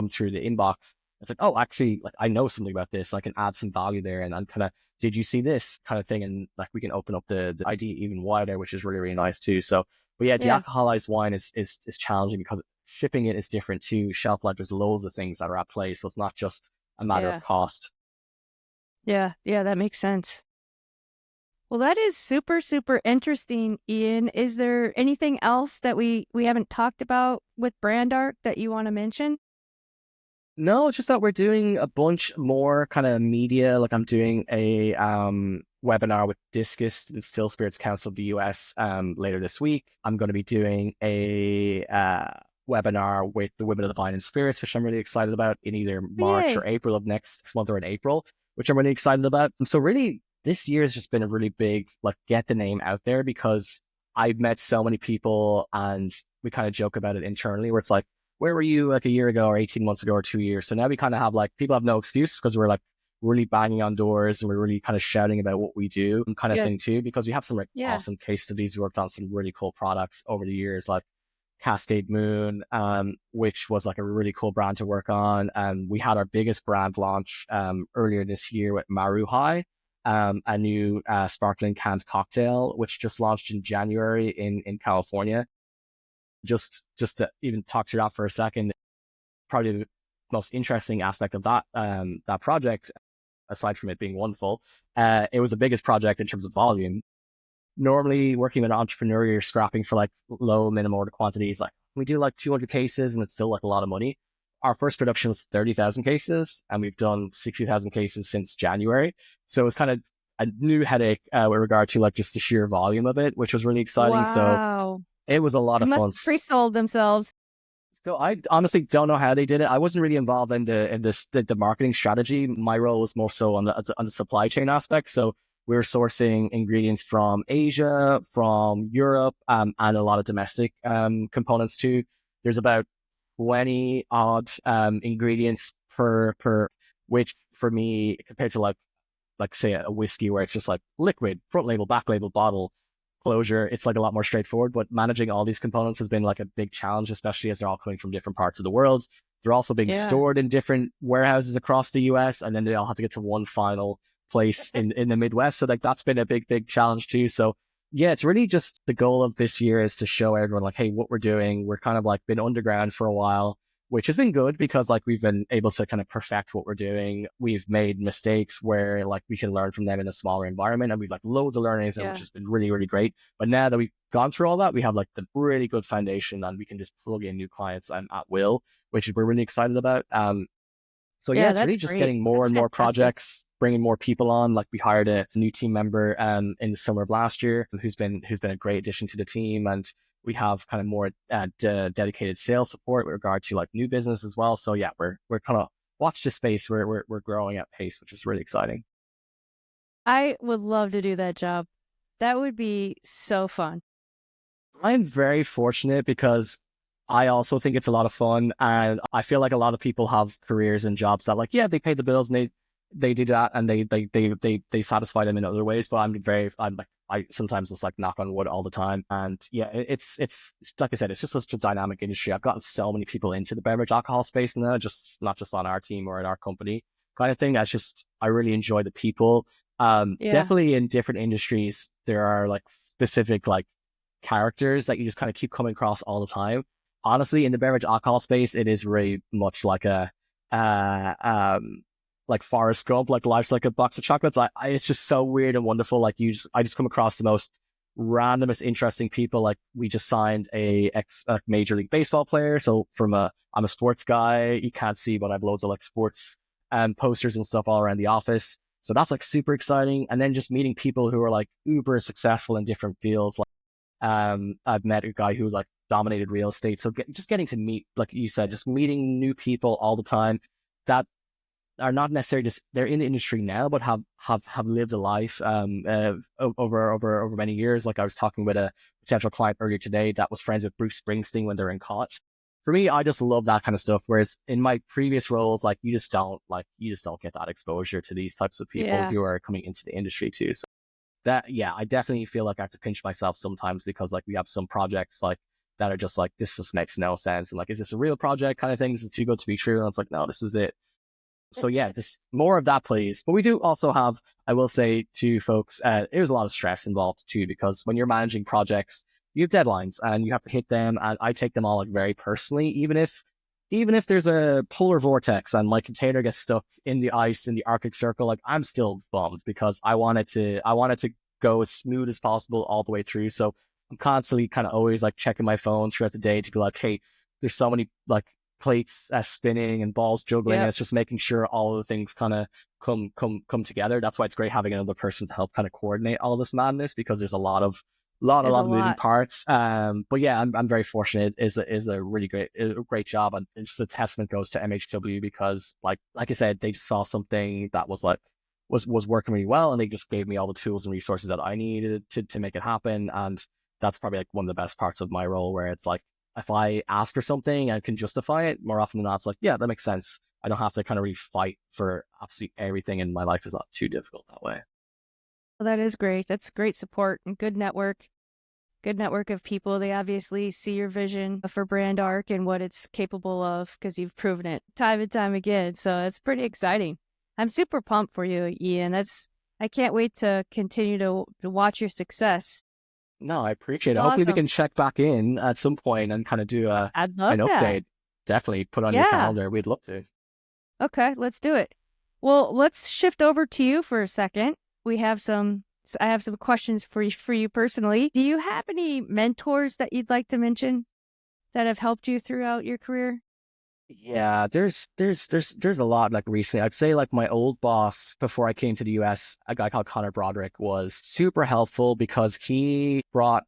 through the inbox, it's like, oh, actually, like I know something about this. I can add some value there, and kind of, did you see this kind of thing? And like we can open up the idea even wider, which is really, really nice too. So, but yeah, Yeah, dealcoholized wine is challenging because shipping it is different too. Shelf life, there's loads of things that are at play, so it's not just a matter of yeah, cost. yeah. That makes sense. Well, that is super, super interesting, Ian. Is there anything else that we haven't talked about with brand art that you want to mention? No, it's just that we're doing a bunch more kind of media. Like I'm doing a webinar with Discus, the Still Spirits Council of the US, later this week. I'm going to be doing a webinar with the Women of the Vine and Spirits, which I'm really excited about, in either Oh, March or yay. April of next month, or in April, which I'm really excited about. And so really this year has just been a really big, like, get the name out there, because I've met so many people, and we kind of joke about it internally where it's like, where were you like a year ago or 18 months ago or 2 years? So now we kind of have like, people have no excuse because we're like really banging on doors and we're really kind of shouting about what we do and kind of Yeah, thing too, because we have some like yeah, awesome case studies. We worked on some really cool products over the years, like Cascade Moon, which was like a really cool brand to work on. We had our biggest brand launch earlier this year with Maru High, a new sparkling canned cocktail, which just launched in January in California. Just to even talk to that for a second, probably the most interesting aspect of that project, aside from it being wonderful, it was the biggest project in terms of volume. Normally, working with an entrepreneur, you're scrapping for like low minimum order quantities. Like we do like 200 cases, and it's still like a lot of money. Our first production was 30,000 cases, and we've done 60,000 cases since January. So it's kind of a new headache with regard to like just the sheer volume of it, which was really exciting. So wow. it was a lot They of must fun. have pre-sold themselves. So I honestly don't know how they did it. I wasn't really involved in the marketing strategy. My role was more so on the supply chain aspect. So we were sourcing ingredients from Asia, from Europe, and a lot of domestic components too. There's about 20 odd ingredients per, which for me, compared to like say a whiskey where it's just like liquid, front label, back label, bottle, closure, it's like a lot more straightforward. But managing all these components has been like a big challenge, especially as they're all coming from different parts of the world. They're also being Yeah, stored in different warehouses across the US, and then they all have to get to one final place in the Midwest. So like that's been a big challenge too. So yeah, it's really just the goal of this year is to show everyone like, hey, what we're doing. We're kind of like been underground for a while. which has been good because like we've been able to kind of perfect what we're doing. We've made mistakes where like we can learn from them in a smaller environment, and we've like loads of learnings, which has been really, really great. But now that we've gone through all that, we have like the really good foundation, and we can just plug in new clients at will, which we're really excited about. So yeah, Yeah, it's that's really just great. getting more That's and more fantastic. projects, bringing more people on. Like we hired a new team member in the summer of last year, who's been a great addition to the team, and we have kind of more dedicated sales support with regard to like new business as well. So yeah, we're kind of watch this space. We're growing at pace, which is really exciting. I would love to do that job. That would be so fun. I'm very fortunate because I also think it's a lot of fun, and I feel like a lot of people have careers and jobs that like, yeah, they pay the bills and they do that and they satisfy them in other ways. But I'm like, I sometimes just like knock on wood all the time. And yeah, it's like I said, it's just such a dynamic industry. I've gotten so many people into the beverage alcohol space now, just not just on our team or in our company kind of thing. That's just, I really enjoy the people. Yeah. Definitely in different industries, there are like specific like characters that you just kind of keep coming across all the time. Honestly, in the beverage alcohol space, it is very much like a uh um like Forrest Gump, like life's like a box of chocolates. It's just so weird and wonderful. Like I just come across the most randomest, interesting people. Like we just signed a Major League Baseball player. So I'm a sports guy. You can't see, but I've loads of like sports posters and stuff all around the office. So that's like super exciting. And then just meeting people who are like uber successful in different fields. I've met a guy who like dominated real estate. So just getting to meet, like you said, just meeting new people all the time that are not necessarily just, they're in the industry now, but have lived a life over many years. Like I was talking with a potential client earlier today that was friends with Bruce Springsteen when they're in college. For me, I just love that kind of stuff. Whereas in my previous roles, like you just don't get that exposure to these types of people Yeah. who are coming into the industry too. So that, yeah, I definitely feel like I have to pinch myself sometimes because like we have some projects like that are just like, this just makes no sense. And like, is this a real project kind of thing? This is too good to be true. And it's like, no, this is it. So yeah, just more of that, please. But we do also have, I will say to folks, there's a lot of stress involved too, because when you're managing projects, you have deadlines and you have to hit them. And I take them all like very personally, even if there's a polar vortex and my container gets stuck in the ice in the Arctic Circle, like I'm still bummed because I wanted to go as smooth as possible all the way through. So I'm constantly kind of always like checking my phone throughout the day to be like, hey, there's so many like plates spinning and balls juggling, and Yep. it's just making sure all of the things kind of come together. That's why it's great having another person to help kind of coordinate all this madness because there's a There's a lot of moving lot. parts. But yeah, I'm very fortunate. Is a really great job, and it's a testament goes to MHW because like I said, they just saw something that was like was working really well, and they just gave me all the tools and resources that I needed to make it happen. And that's probably like one of the best parts of my role, where it's like if I ask for something and can justify it, more often than not, it's like, yeah, that makes sense. I don't have to kind of really fight for absolutely everything, and my life is not too difficult that way. Well, that is great. That's great support and good network. Good network of people. They obviously see your vision for brand arc and what it's capable of because you've proven it time and time again. So it's pretty exciting. I'm super pumped for you, Ian. I can't wait to continue to watch your success. No, I appreciate It's it. Hopefully we awesome. can check back in at some point and kind of do I'd an love that. update. Definitely put on your Yeah. calendar. We'd love to. Okay, let's do it. Well, let's shift over to you for a second. I have some questions for you personally. Do you have any mentors that you'd like to mention that have helped you throughout your career? Yeah, there's a lot like recently. I'd say like my old boss before I came to the US, a guy called Connor Broderick, was super helpful because he brought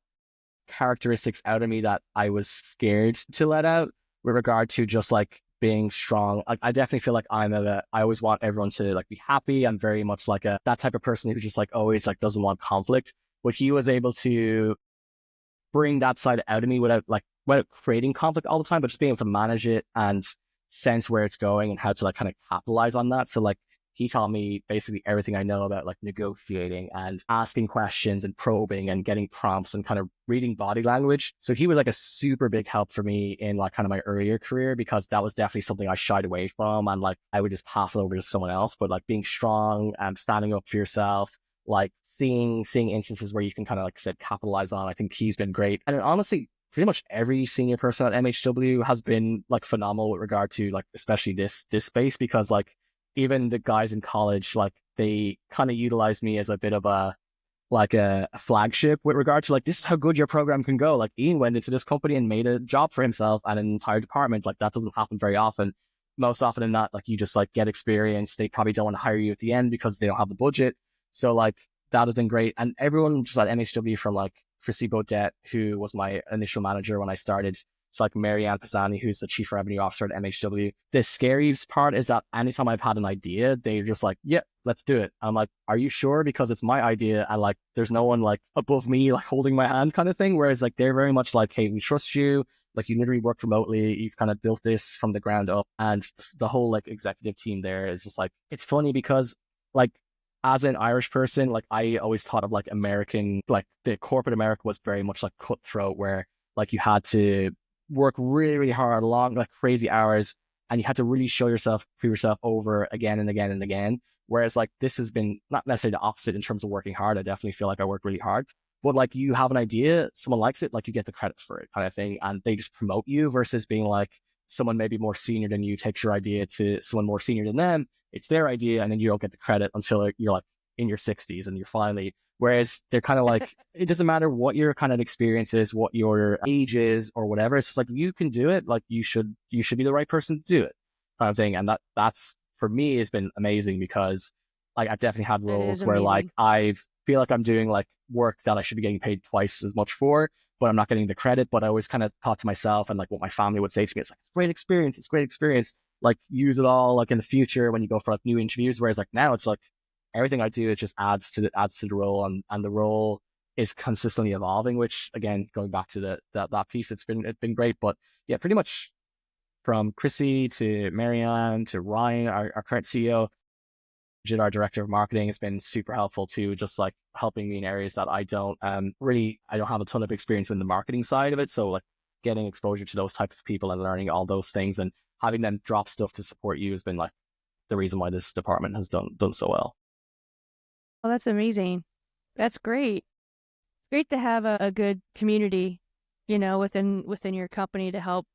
characteristics out of me that I was scared to let out with regard to just like being strong. Like I definitely feel like I always want everyone to like be happy. I'm very much like that type of person who just like always like doesn't want conflict. But he was able to bring that side out of me without creating conflict all the time, but just being able to manage it and sense where it's going and how to like kind of capitalize on that. So like he taught me basically everything I know about like negotiating and asking questions and probing and getting prompts and kind of reading body language. So he was like a super big help for me in like kind of my earlier career because that was definitely something I shied away from, and like I would just pass it over to someone else. But like being strong and standing up for yourself, like seeing instances where you can kind of like I said capitalize on, I think he's been great. And honestly, pretty much every senior person at MHW has been like phenomenal with regard to like especially this space, because like even the guys in college, like they kind of utilized me as a bit of a like a flagship with regard to like, this is how good your program can go. Like Ian went into this company and made a job for himself and an entire department. Like that doesn't happen very often. Most often than not, like you just like get experience. They probably don't want to hire you at the end because they don't have the budget. So like that has been great. And everyone just at MHW, from like Chrissy Bodette, who was my initial manager when I started, so like Marianne Pisani, who's the chief revenue officer at MHW. The scariest part is that anytime I've had an idea, they're just like, yeah, let's do it. I'm like, are you sure? Because it's my idea. And like, there's no one like above me, like holding my hand kind of thing. Whereas like, they're very much like, hey, we trust you. Like you literally work remotely. You've kind of built this from the ground up. And the whole like executive team there is just like, it's funny because like, as an Irish person, like I always thought of like American, like the corporate America was very much like cutthroat, where like you had to work really, really hard, long, like crazy hours, and you had to really show yourself, prove yourself over again and again and again. Whereas like this has been not necessarily the opposite in terms of working hard. I definitely feel like I work really hard, but like you have an idea, someone likes it, like you get the credit for it kind of thing, and they just promote you, versus being like someone maybe more senior than you takes your idea to someone more senior than them. It's their idea, and then you don't get the credit until you're like in your 60s and you're finally. Whereas they're kind of like, it doesn't matter what your kind of experience is, what your age is, or whatever. It's just like, you can do it. Like you should be the right person to do it, kind of thing. And that's for me has been amazing, because like I've definitely had That is roles where like amazing. I feel like I'm doing like work that I should be getting paid twice as much for, but I'm not getting the credit. But I always kind of thought to myself, and like what my family would say to me, it's like, it's great experience. It's great experience. Like use it all like in the future when you go for like new interviews. Whereas like now it's like, everything I do, it just adds to the role, and the role is consistently evolving. Which again, going back to that piece, it's been great. But yeah, pretty much from Chrissy to Marianne to Ryan, our current CEO, Jid, our director of marketing, has been super helpful too, just like helping me in areas that I don't I don't have a ton of experience in the marketing side of it. So like getting exposure to those types of people and learning all those things and having them drop stuff to support you has been like the reason why this department has done so well. Well, that's amazing. That's great. Great to have a good community, within your company to help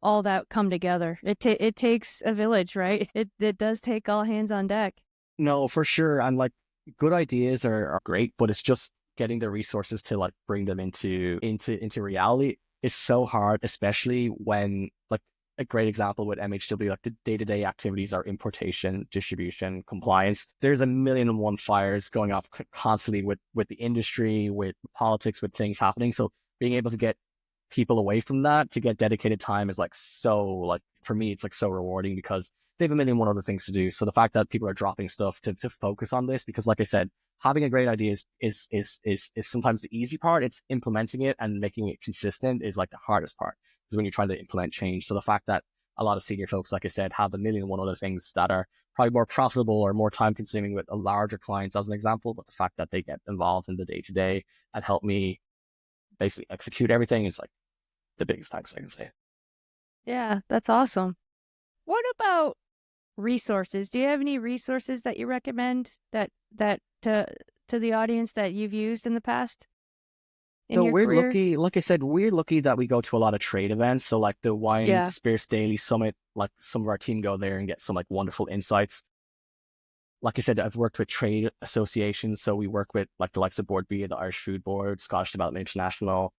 all that come together. It takes a village, right? It does take all hands on deck. No, for sure. And like good ideas are great, but it's just getting the resources to like bring them into reality is so hard, especially when like a great example with MHW, like the day-to-day activities are importation, distribution, compliance. There's a million and one fires going off constantly with the industry, with politics, with things happening. So being able to get people away from that to get dedicated time is like so like for me it's like so rewarding, because they have a million and one other things to do. So the fact that people are dropping stuff to focus on this, because like I said, having a great idea is sometimes the easy part. It's implementing it and making it consistent is like the hardest part, is when you're trying to implement change. So the fact that a lot of senior folks, like I said, have a million and one other things that are probably more profitable or more time consuming with a larger clients as an example, but the fact that they get involved in the day to day and help me basically execute everything is like the biggest thanks I can say. Yeah, that's awesome. What about resources? Do you have any resources that you recommend that to the audience that you've used in the past in So your we're career? lucky, like I said, we're lucky that we go to a lot of trade events. So like the Wine Yeah. Spirits Daily Summit, like some of our team go there and get some like wonderful insights. Like I said, I've worked with trade associations. So we work with like the likes of Board B, the Irish Food Board, Scottish Development International,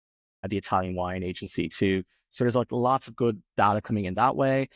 the Italian Wine Agency too. So there's like lots of good data coming in that way.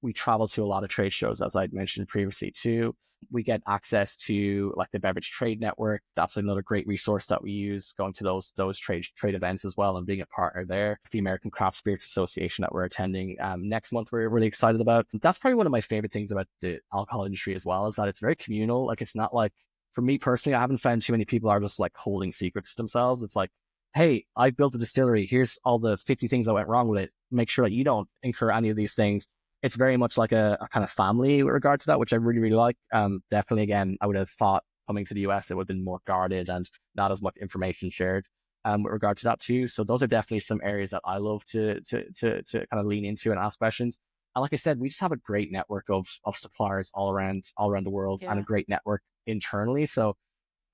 We travel to a lot of trade shows, as I'd mentioned previously too. We get access to like the Beverage Trade Network. That's another great resource that we use, going to those trade events as well and being a partner there. The American Craft Spirits Association that we're attending next month, we're really excited about. That's probably one of my favorite things about the alcohol industry as well, is that it's very communal. Like it's not like, for me personally, I haven't found too many people are just like holding secrets to themselves. It's like, hey, I've built a distillery. Here's all the 50 things that went wrong with it. Make sure that you don't incur any of these things. It's very much like a kind of family with regard to that, which I really, really like. Definitely, again, I would have thought coming to the US, it would have been more guarded and not as much information shared with regard to that too. So those are definitely some areas that I love to kind of lean into and ask questions. And like I said, we just have a great network of suppliers all around the world, and a Yeah. great network internally. So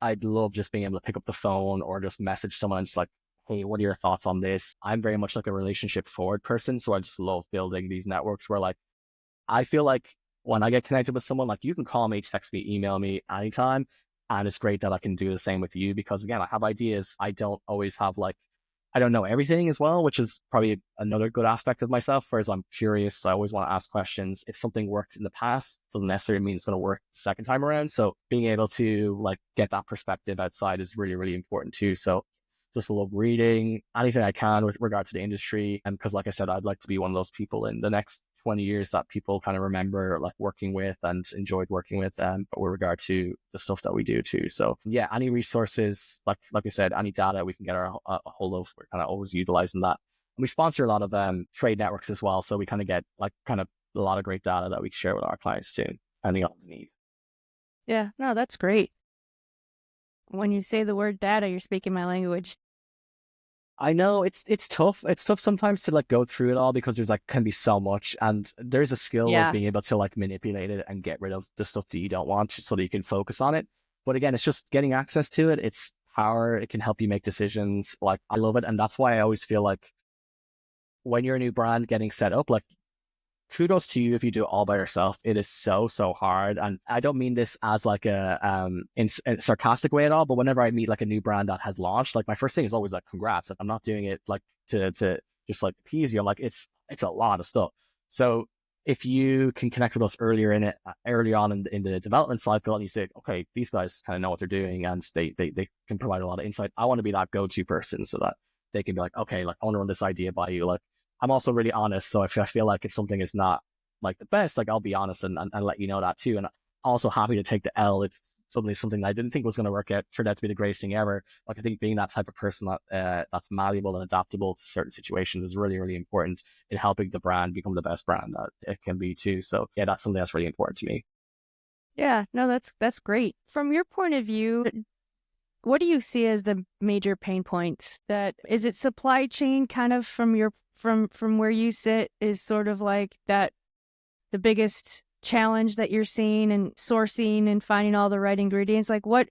I'd love just being able to pick up the phone or just message someone and just like, hey, what are your thoughts on this? I'm very much like a relationship forward person. So I just love building these networks where like, I feel like when I get connected with someone, like you can call me, text me, email me anytime. And it's great that I can do the same with you because again, I have ideas. I don't always have like, I don't know everything as well, which is probably another good aspect of myself. Whereas I'm curious, so I always want to ask questions. If something worked in the past, doesn't necessarily mean it's going to work the second time around. So being able to like get that perspective outside is really, really important too. So just love reading anything I can with regard to the industry. And because like I said, I'd like to be one of those people in the next 20 years that people kind of remember like working with and enjoyed working with with regard to the stuff that we do too. So yeah, any resources, like I said, any data we can get our a hold of, we're kind of always utilizing that. And we sponsor a lot of trade networks as well. So we kind of get like kind of a lot of great data that we share with our clients too, depending on the need. Yeah, no, that's great. When you say the word data, you're speaking my language. I know it's tough. It's tough sometimes to like go through it all because there's like can be so much, and there's a skill of Yeah. being able to like manipulate it and get rid of the stuff that you don't want so that you can focus on it. But again, it's just getting access to it. It's power. It can help you make decisions. Like I love it, and that's why I always feel like when you're a new brand getting set up, like kudos to you if you do it all by yourself. It is so hard, and I don't mean this as like in a sarcastic way at all. But whenever I meet like a new brand that has launched, like my first thing is always like congrats. Like, I'm not doing it like to just like appease you. I'm like it's a lot of stuff. So if you can connect with us earlier in it, early on in the development cycle, and you say, okay, these guys kind of know what they're doing, and they can provide a lot of insight. I want to be that go-to person so that they can be like, okay, like I want to run this idea by you, like. I'm also really honest. So if I feel like if something is not like the best, like I'll be honest and let you know that too. And also happy to take the L if suddenly something I didn't think was going to work out turned out to be the greatest thing ever. Like I think being that type of person that that's malleable and adaptable to certain situations is really, really important in helping the brand become the best brand that it can be too. So yeah, that's something that's really important to me. Yeah, no, that's great. From your point of view, what do you see as the major pain points? That is it supply chain kind of from your from where you sit is sort of like that the biggest challenge that you're seeing and sourcing and finding all the right ingredients? Like what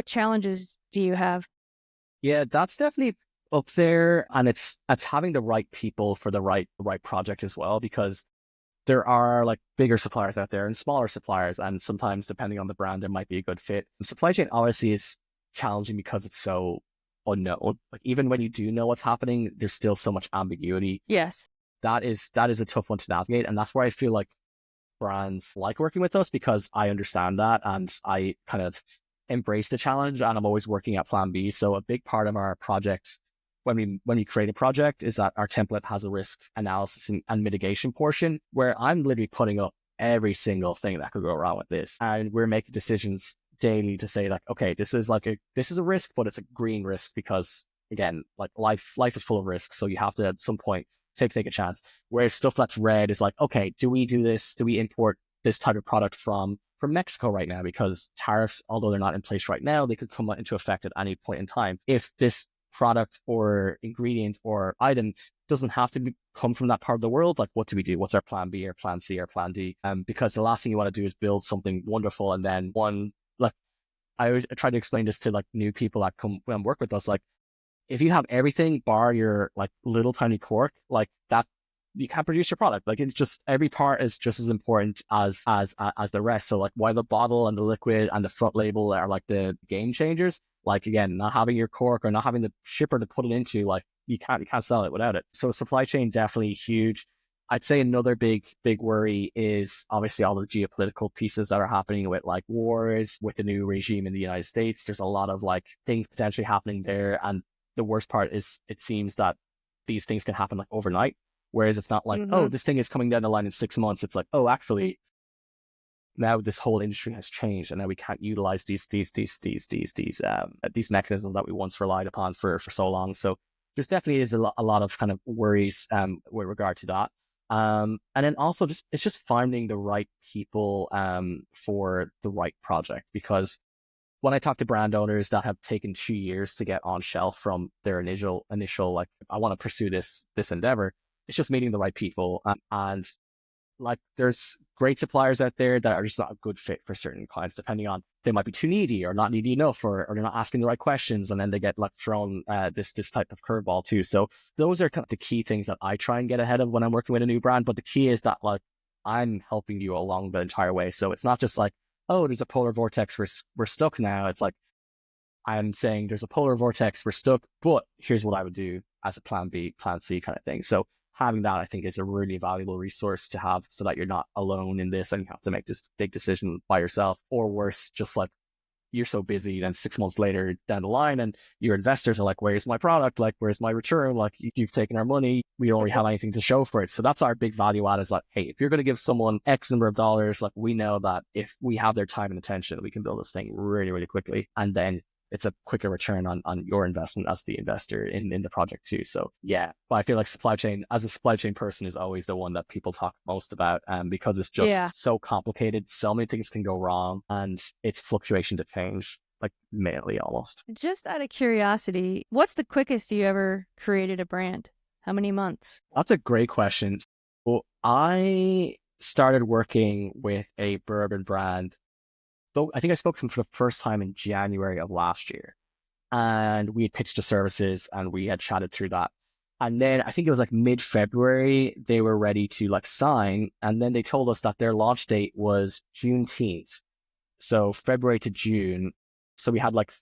challenges do you have? Yeah, that's definitely up there, and it's having the right people for the right project as well because there are like bigger suppliers out there and smaller suppliers, and sometimes depending on the brand, there might be a good fit. The supply chain obviously is challenging because it's so unknown. Like even when you do know what's happening, there's still so much ambiguity. Yes. That is a tough one to navigate, and that's where I feel like brands like working with us because I understand that and I kind of embrace the challenge, and I'm always working at Plan B. So a big part of our project when we create a project is that our template has a risk analysis and mitigation portion where I'm literally putting up every single thing that could go wrong with this. And we're making decisions daily to say like, okay, this is a risk, but it's a green risk because again, like life is full of risks. So you have to at some point take a chance. Whereas stuff that's red is like, okay, do we do this? Do we import this type of product from Mexico right now? Because tariffs, although they're not in place right now, they could come into effect at any point in time. If this product or ingredient or item doesn't have to come from that part of the world, like what do we do? What's our plan B or plan C or plan D? Because the last thing you want to do is build something wonderful and then one like I always try to explain this to like new people that come and work with us. Like if you have everything bar your like little tiny cork, like that you can't produce your product. Like it's just every part is just as important as the rest. So like why the bottle and the liquid and the front label are like the game changers. Like again, not having your cork or not having the shipper to put it into, like you can't sell it without it. So supply chain definitely huge. I'd say another big worry is obviously all the geopolitical pieces that are happening with like wars, with the new regime in the United States. There's a lot of like things potentially happening there. And the worst part is it seems that these things can happen like overnight. Whereas it's not like, oh, Mm-hmm. this thing is coming down the line in 6 months. It's like, oh, actually, now this whole industry has changed, and now we can't utilize these mechanisms that we once relied upon for so long. So there's definitely is a lot of kind of worries with regard to that. And then also just it's just finding the right people for the right project because when I talk to brand owners that have taken 2 years to get on shelf from their initial like I want to pursue this endeavor, it's just meeting the right people and like there's great suppliers out there that are just not a good fit for certain clients, depending on they might be too needy or not needy enough, or they're not asking the right questions, and then they get like thrown this type of curveball too. So those are kind of the key things that I try and get ahead of when I'm working with a new brand. But the key is that like I'm helping you along the entire way. So it's not just like, oh, there's a polar vortex, we're stuck now. It's like I'm saying there's a polar vortex, we're stuck, but here's what I would do as a plan B, plan C kind of thing. So having that, I think, is a really valuable resource to have, so that you're not alone in this and you have to make this big decision by yourself, or worse, just like you're so busy, then 6 months later down the line, and your investors are like, where's my product? Like, where's my return? Like, you've taken our money. We don't really have anything to show for it. So that's our big value add, is like, hey, if you're going to give someone X number of dollars, like we know that if we have their time and attention, we can build this thing really, really quickly. And then it's a quicker return on your investment as the investor in the project too. So yeah, but I feel like supply chain, as a supply chain person, is always the one that people talk most about, because it's just so complicated. So many things can go wrong, and it's fluctuation to change, like mainly almost. Just out of curiosity, what's the quickest you ever created a brand? How many months? That's a great question. Well, I started working with a bourbon brand. So I think I spoke to them for the first time in January of last year, and we had pitched the services and we had chatted through that. And then I think it was like mid-February, they were ready to like sign. And then they told us that their launch date was Juneteenth. So February to June. So we had like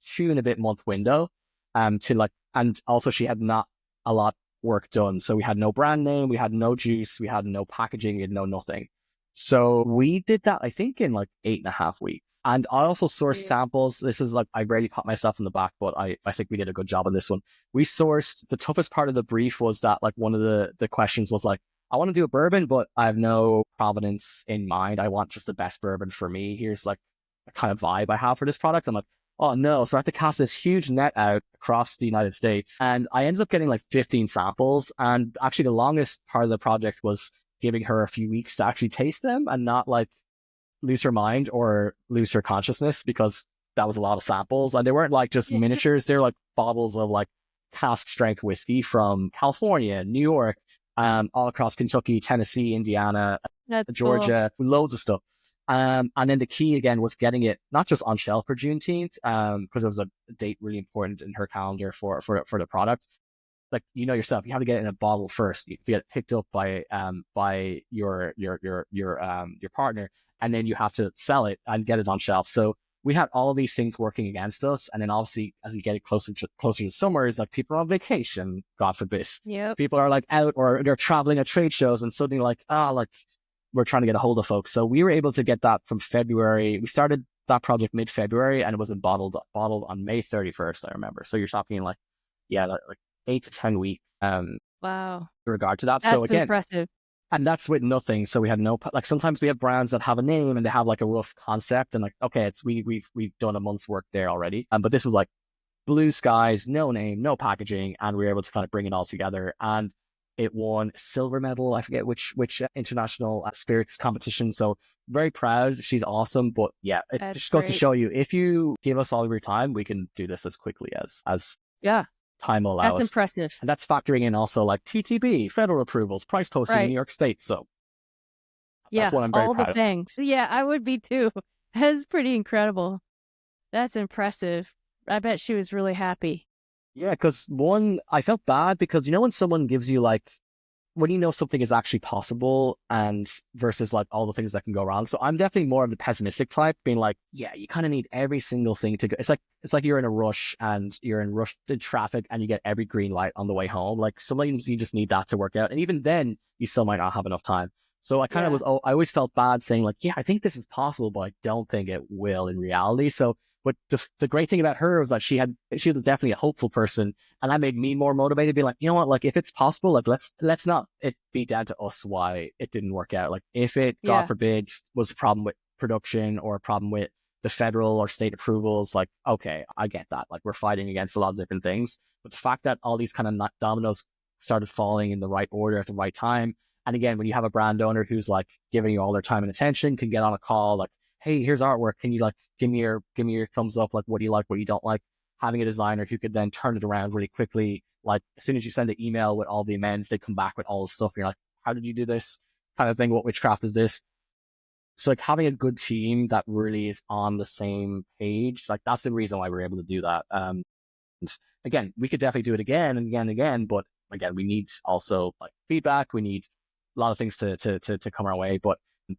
June and a bit month window, to like, and also she had not a lot work done. So we had no brand name, we had no juice, we had no packaging, we had no nothing. So we did that, I think, in like 8.5 weeks. And I also sourced samples. This is like, I rarely pat myself on the back, but I think we did a good job on this one. We sourced, the toughest part of the brief was that like one of the questions was like, I want to do a bourbon, but I have no provenance in mind. I want just the best bourbon for me. Here's like a kind of vibe I have for this product. I'm like, oh no. So I had to cast this huge net out across the United States. And I ended up getting like 15 samples. And actually the longest part of the project was giving her a few weeks to actually taste them and not like lose her mind or lose her consciousness, because that was a lot of samples. And they weren't like just miniatures. They're like bottles of like cask strength whiskey from California, New York, all across Kentucky, Tennessee, Indiana, Georgia, loads of stuff. And then the key again was getting it not just on shelf for Juneteenth, because it was a date really important in her calendar for the product. Like, you know yourself, you have to get it in a bottle first. You get it picked up by your partner, and then you have to sell it and get it on shelf. So we had all of these things working against us. And then obviously as you get it closer to summer, it's like people are on vacation, God forbid. Yep. People are like out or they're traveling at trade shows, and suddenly like, like we're trying to get a hold of folks. So we were able to get that from February. We started that project mid-February, and it was bottled on May 31st, I remember. So you're talking like 8 to 10 weeks wow, in regard to that. That's so again, impressive. And that's with nothing. So we had no, like sometimes we have brands that have a name and they have like a rough concept, and like, okay, it's we've done a month's work there already. But this was like blue skies, no name, no packaging, and we were able to kind of bring it all together. And it won silver medal. I forget which international spirits competition. So very proud. She's awesome. But yeah, it That's just goes to great. show you, if you give us all of your time, we can do this as quickly as time will allow That's us. impressive. And that's factoring in also like TTB, federal approvals, price posting in New York State. So that's what I'm very proud of. All the things. Yeah, I would be too. That's pretty incredible. That's impressive. I bet she was really happy. Yeah, because one, I felt bad because, you know, when someone gives you like, when you know something is actually possible, and versus like all the things that can go wrong. So I'm definitely more of the pessimistic type, being like, yeah, you kind of need every single thing to go. It's like you're in a rush and you're in traffic and you get every green light on the way home. Like sometimes you just need that to work out. And even then you still might not have enough time. So I kind of I always felt bad saying like, yeah, I think this is possible, but I don't think it will in reality. So, but the great thing about her was that she was definitely a hopeful person, and that made me more motivated to be like, you know what, like if it's possible, like let's not it be down to us why it didn't work out. Like if it, God forbid, was a problem with production or a problem with the federal or state approvals, like, okay, I get that. Like we're fighting against a lot of different things, but the fact that all these kind of dominoes started falling in the right order at the right time. And again, when you have a brand owner who's like giving you all their time and attention, can get on a call like, hey, here's artwork. Can you like give me your thumbs up? Like, what do you like? What you don't like? Having a designer who could then turn it around really quickly. Like as soon as you send an email with all the amends, they come back with all the stuff. And you're like, how did you do this? kind of thing. What witchcraft is this? So like having a good team that really is on the same page, like that's the reason why we're able to do that. And again, we could definitely do it again and again and again, but again, we need also like feedback. We need a lot of things to come our way.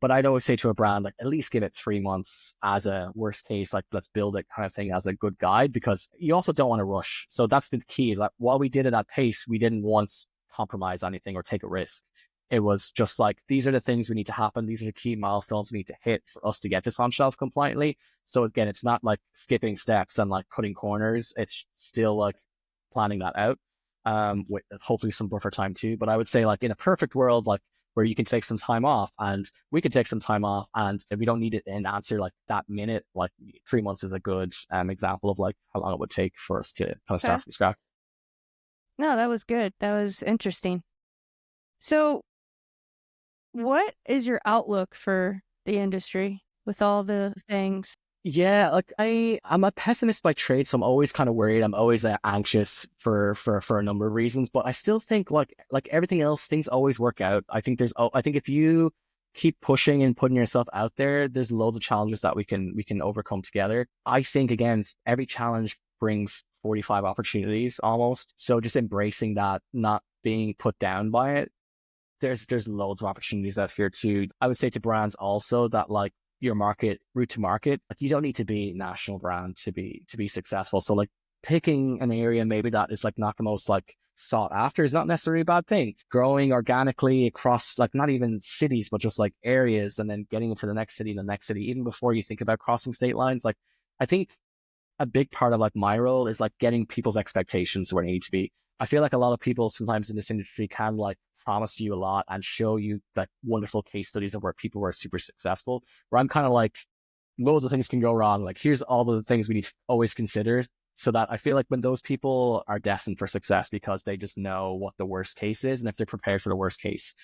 But I'd always say to a brand, like at least give it 3 months as a worst case, like let's build it kind of thing as a good guide, because you also don't want to rush. So that's the key, is that while we did it at pace, we didn't once compromise anything or take a risk. It was just like, these are the things we need to happen. These are the key milestones we need to hit for us to get this on shelf compliantly. So again, it's not like skipping steps and like cutting corners. It's still like planning that out, with hopefully some buffer time too. But I would say like in a perfect world, like where you can take some time off and we can take some time off, and we don't need an answer like that minute, like 3 months is a good example of like how long it would take for us to kind of start from scratch. No, that was good. That was interesting. So what is your outlook for the industry with all the things? Yeah, like I'm a pessimist by trade, so I'm always kind of worried. I'm always anxious for a number of reasons, but I still think like everything else, things always work out. I think I think if you keep pushing and putting yourself out there, there's loads of challenges that we can overcome together. I think again, every challenge brings 45 opportunities almost. So just embracing that, not being put down by it. There's loads of opportunities out here too. I would say to brands also that like your route to market, like you don't need to be a national brand to be successful. So like picking an area maybe that is like not the most like sought after is not necessarily a bad thing. Growing organically across like not even cities, but just like areas, and then getting into the next city, even before you think about crossing state lines. Like I think a big part of like my role is like getting people's expectations where they need to be. I feel like a lot of people sometimes in this industry can like promise you a lot and show you like wonderful case studies of where people were super successful, where I'm kind of like, loads of things can go wrong. Like here's all the things we need to always consider, so that I feel like when those people are destined for success because they just know what the worst case is, and if they're prepared for the worst case,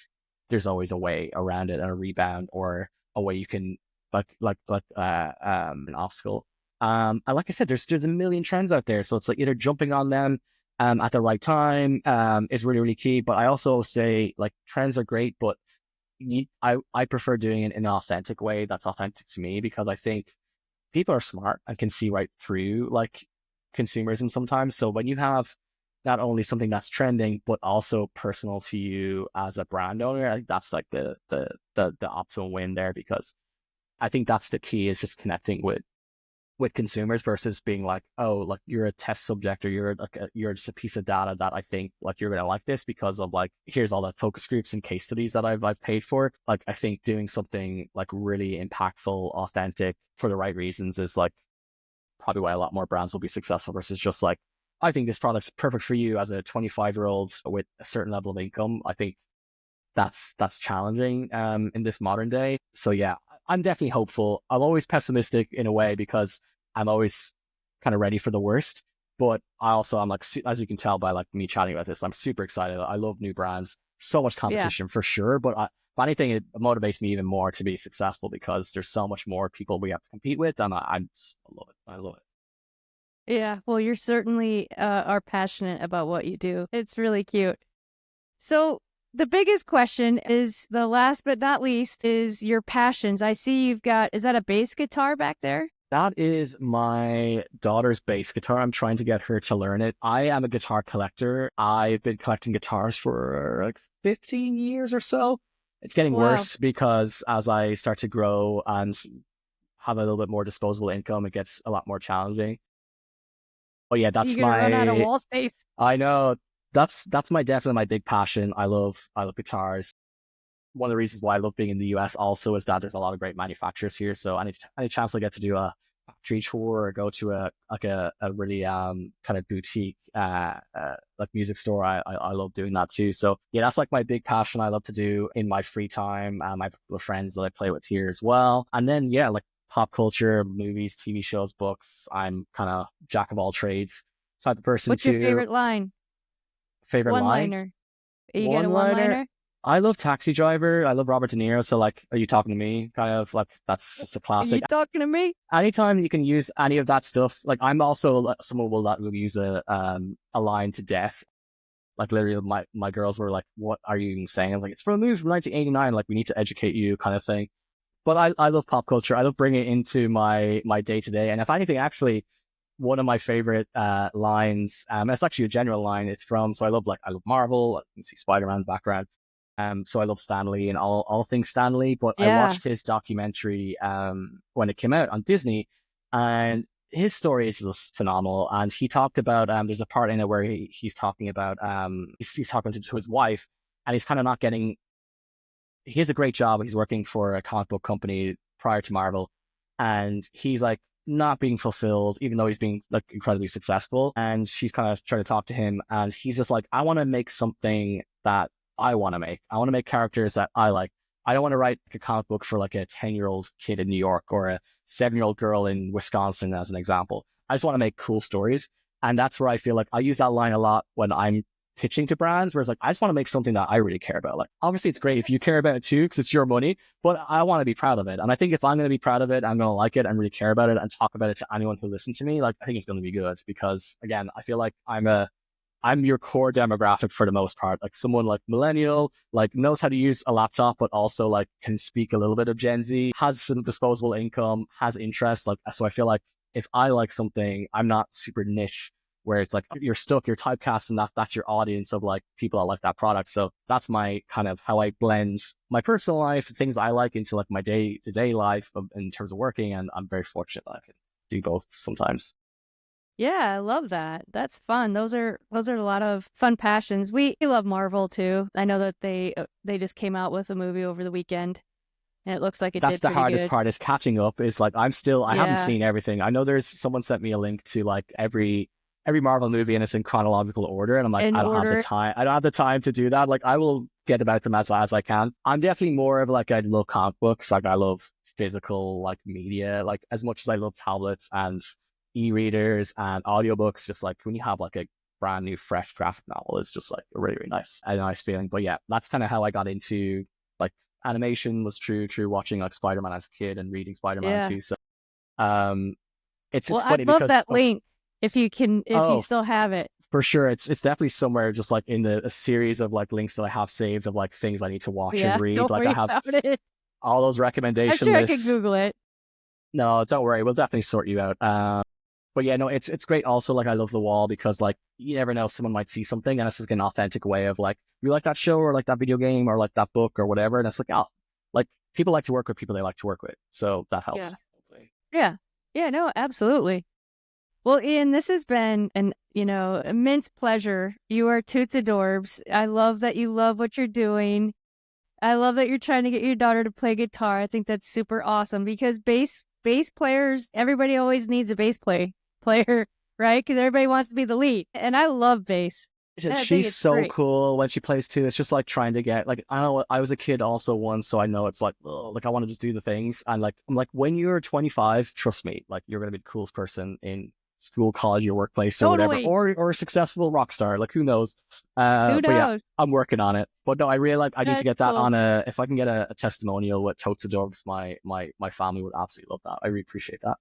there's always a way around it and a rebound, or a way you can an obstacle. And like I said, there's a million trends out there. So it's like either jumping on them at the right time is really, really key. But I also say like trends are great, but I prefer doing it in an authentic way that's authentic to me, because I think people are smart and can see right through like consumerism sometimes. So when you have not only something that's trending, but also personal to you as a brand owner, I think that's like the optimal win there, because I think that's the key, is just connecting with consumers versus being like, oh, like you're a test subject, or you're just a piece of data that I think like you're gonna like this because of like, here's all the focus groups and case studies that I've paid for. Like I think doing something like really impactful, authentic for the right reasons is like probably why a lot more brands will be successful, versus just like, I think this product's perfect for you as a 25-year-old with a certain level of income. I think that's challenging in this modern day. So yeah, I'm definitely hopeful. I'm always pessimistic in a way, because I'm always kind of ready for the worst. But I'm like, as you can tell by like me chatting about this, I'm super excited. I love new brands. So much competition for sure. But if anything, it motivates me even more to be successful, because there's so much more people we have to compete with. And I love it. I love it. Yeah, well, you're certainly are passionate about what you do. It's really cute. So the biggest question is, the last but not least, is your passions. I see you've got, is that a bass guitar back there? That is my daughter's bass guitar. I'm trying to get her to learn it. I am a guitar collector. I've been collecting guitars for like 15 years or so. It's getting worse, because as I start to grow and have a little bit more disposable income, it gets a lot more challenging. But yeah, that's You're gonna run out of wall space. I know. That's definitely my big passion. I love guitars. One of the reasons why I love being in the US also is that there's a lot of great manufacturers here. So any chance I get to do a factory tour or go to a really kind of boutique like music store, I love doing that too. So yeah, that's like my big passion. I love to do in my free time. I have friends that I play with here as well. And then yeah, like pop culture, movies, TV shows, books. I'm kind of jack of all trades type of person. What's your favorite line? Favorite one-liner. You get a one-liner? I love Taxi Driver. I love Robert De Niro. So like, are you talking to me? Kind of like, that's just a classic. Are you talking to me? Anytime you can use any of that stuff. Like I'm also someone that will use a line to death. Like literally my girls were like, what are you even saying? I was like, it's from a movie from 1989. Like we need to educate you kind of thing. But I love pop culture. I love bringing it into my day to day. And if anything, actually, one of my favorite lines, it's actually a general line. It's from, so I love Marvel. You can see Spider-Man in the background. So I love Stan Lee and all things Stan Lee. But I Yeah. watched his documentary when it came out on Disney, and his story is just phenomenal. And he talked about there's a part in it where he's talking about he's talking to his wife, and he's kind of not getting. He has a great job. He's working for a comic book company prior to Marvel, and he's like not being fulfilled, even though he's being like incredibly successful. And she's kind of trying to talk to him, and he's just like, I want to make something that I want to make. I want to make characters that I like. I don't want to write like a comic book for like a 10-year-old kid in New York or a 7-year-old girl in Wisconsin, as an example. I just want to make cool stories. And that's where I feel like I use that line a lot when I'm pitching to brands, whereas like I just want to make something that I really care about. Like obviously it's great if you care about it too, because it's your money, but I want to be proud of it. And I think if I'm going to be proud of it, I'm going to like it and really care about it and talk about it to anyone who listens to me, like I think it's going to be good. Because again, I feel like I'm your core demographic for the most part, like someone like millennial, like knows how to use a laptop, but also like can speak a little bit of Gen Z, has some disposable income, has interests. Like, so I feel like if I like something, I'm not super niche where it's like you're stuck, you're typecast, and that's your audience of like people that like that product. So that's my kind of how I blend my personal life, things I like, into like my day-to-day life in terms of working. And I'm very fortunate that I can do both sometimes. Yeah, I love that. That's fun. Those are a lot of fun passions. We love Marvel too. I know that they just came out with a movie over the weekend, and it looks like it That's did the pretty hardest good. part, is catching up. Is like I haven't Yeah. seen everything. I know there's someone sent me a link to like every Marvel movie, and it's in chronological order, and I'm like, In I don't have the order. time. I don't have the time to do that. Like I will get about them as I can. I'm definitely more of like, I love comic books. Like I love physical like media, like as much as I love tablets and e-readers and audiobooks. Just like when you have like a brand new fresh graphic novel, is just like a nice feeling. But yeah, that's kind of how I got into like animation. Was through watching like Spider-Man as a kid and reading Spider-Man Yeah. too. So um Well, it's I'd funny love because that link if you oh, still have it. for sure, it's definitely somewhere, just like in a series of like links that I have saved of like things I need to watch and Yeah, read. don't Like I worry have about it. all those I'm recommendation sure I could lists. Google it. No, don't worry, we'll definitely sort you out. But yeah, no, it's great. Also, like I love the wall because like you never know, someone might see something and it's like an authentic way of like, you like that show or like that video game or like that book or whatever, and it's like, oh, like people like to work with people they like to work with, so that Yeah. helps. Yeah. Yeah, no, absolutely. Well, Ian, this has been an, immense pleasure. You are toots adorbs. I love that you love what you're doing. I love that you're trying to get your daughter to play guitar. I think that's super awesome because bass players, everybody always needs a player, right? Because everybody wants to be the lead. And I love bass. I think She's it's so great. cool when she plays too. It's just like trying to get like, I don't know, I was a kid also once, so I know it's like, ugh, like I want to just do the things. And like I'm like, when you're 25, trust me, like you're gonna be the coolest person in school, college, your workplace, or whatever, Totally. or a successful rock star. Like who knows? Who But yeah, knows? I'm working on it. But no, I really like, I need to That's get that cool. on if I can get a testimonial with Totes Dogs, my family would absolutely love that. I really appreciate that.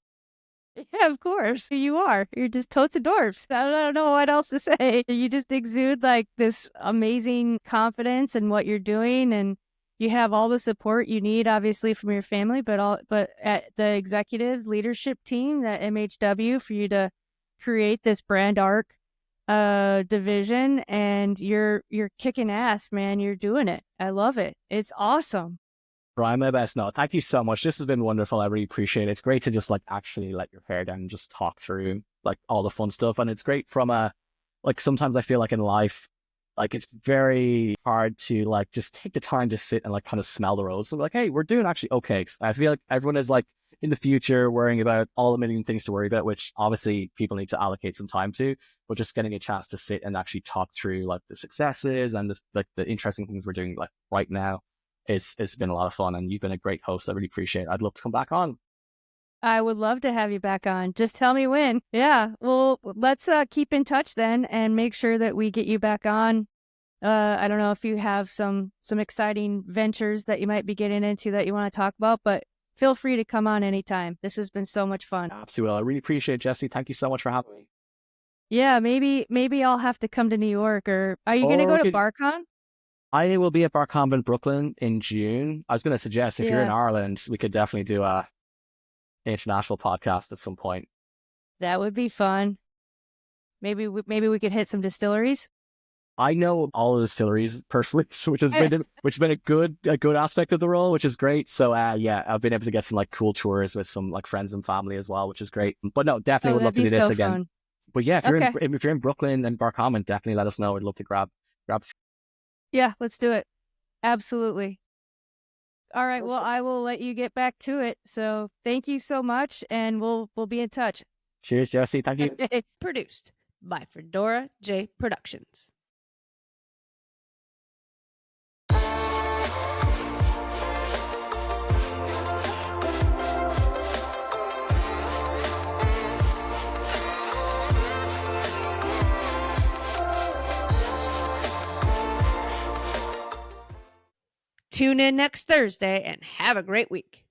Yeah, of course. You are. You're just totes adorbs. I don't know what else to say. You just exude like this amazing confidence in what you're doing, and you have all the support you need, obviously, from your family, but at the executive leadership team, that MHW, for you to create this brand arc division, and you're kicking ass, man. You're doing it. I love it. It's awesome. Try my best. No, thank you so much. This has been wonderful. I really appreciate it. It's great to just like actually let your hair down and just talk through like all the fun stuff. And it's great from a, like sometimes I feel like in life, like it's very hard to like just take the time to sit and like kind of smell the roses. Like, hey, we're doing actually okay. 'Cause I feel like everyone is like in the future worrying about all the million things to worry about, which obviously people need to allocate some time to, but just getting a chance to sit and actually talk through like the successes and the interesting things we're doing like right now. It's been a lot of fun, and you've been a great host. I really appreciate it. I'd love to come back on. I would love to have you back on. Just tell me when. Yeah. Well, let's keep in touch then and make sure that we get you back on. I don't know if you have some exciting ventures that you might be getting into that you want to talk about, but feel free to come on anytime. This has been so much fun. Absolutely. I really appreciate it, Jesse. Thank you so much for having me. Yeah, maybe I'll have to come to New York. Or are you gonna Or go we to could, BarCon? I will be at Barcombe in Brooklyn in June. I was going to suggest if you're in Yeah, Ireland, we could definitely do a international podcast at some point. that would be fun. Maybe we could hit some distilleries. I know all of the distilleries personally, so which has been a good aspect of the role, which is great. So yeah, I've been able to get some like cool tours with some like friends and family as well, which is great. But no, definitely Oh, would love that'd to be do this so again. fun. But yeah, Okay. if you're in Brooklyn and Barcombe, definitely let us know. I'd love to grab. Yeah, let's do it. Absolutely. All right. Well, I will let you get back to it. So thank you so much, and we'll be in touch. Cheers, Jesse. Thank you. Produced by Fedora J Productions. Tune in next Thursday and have a great week.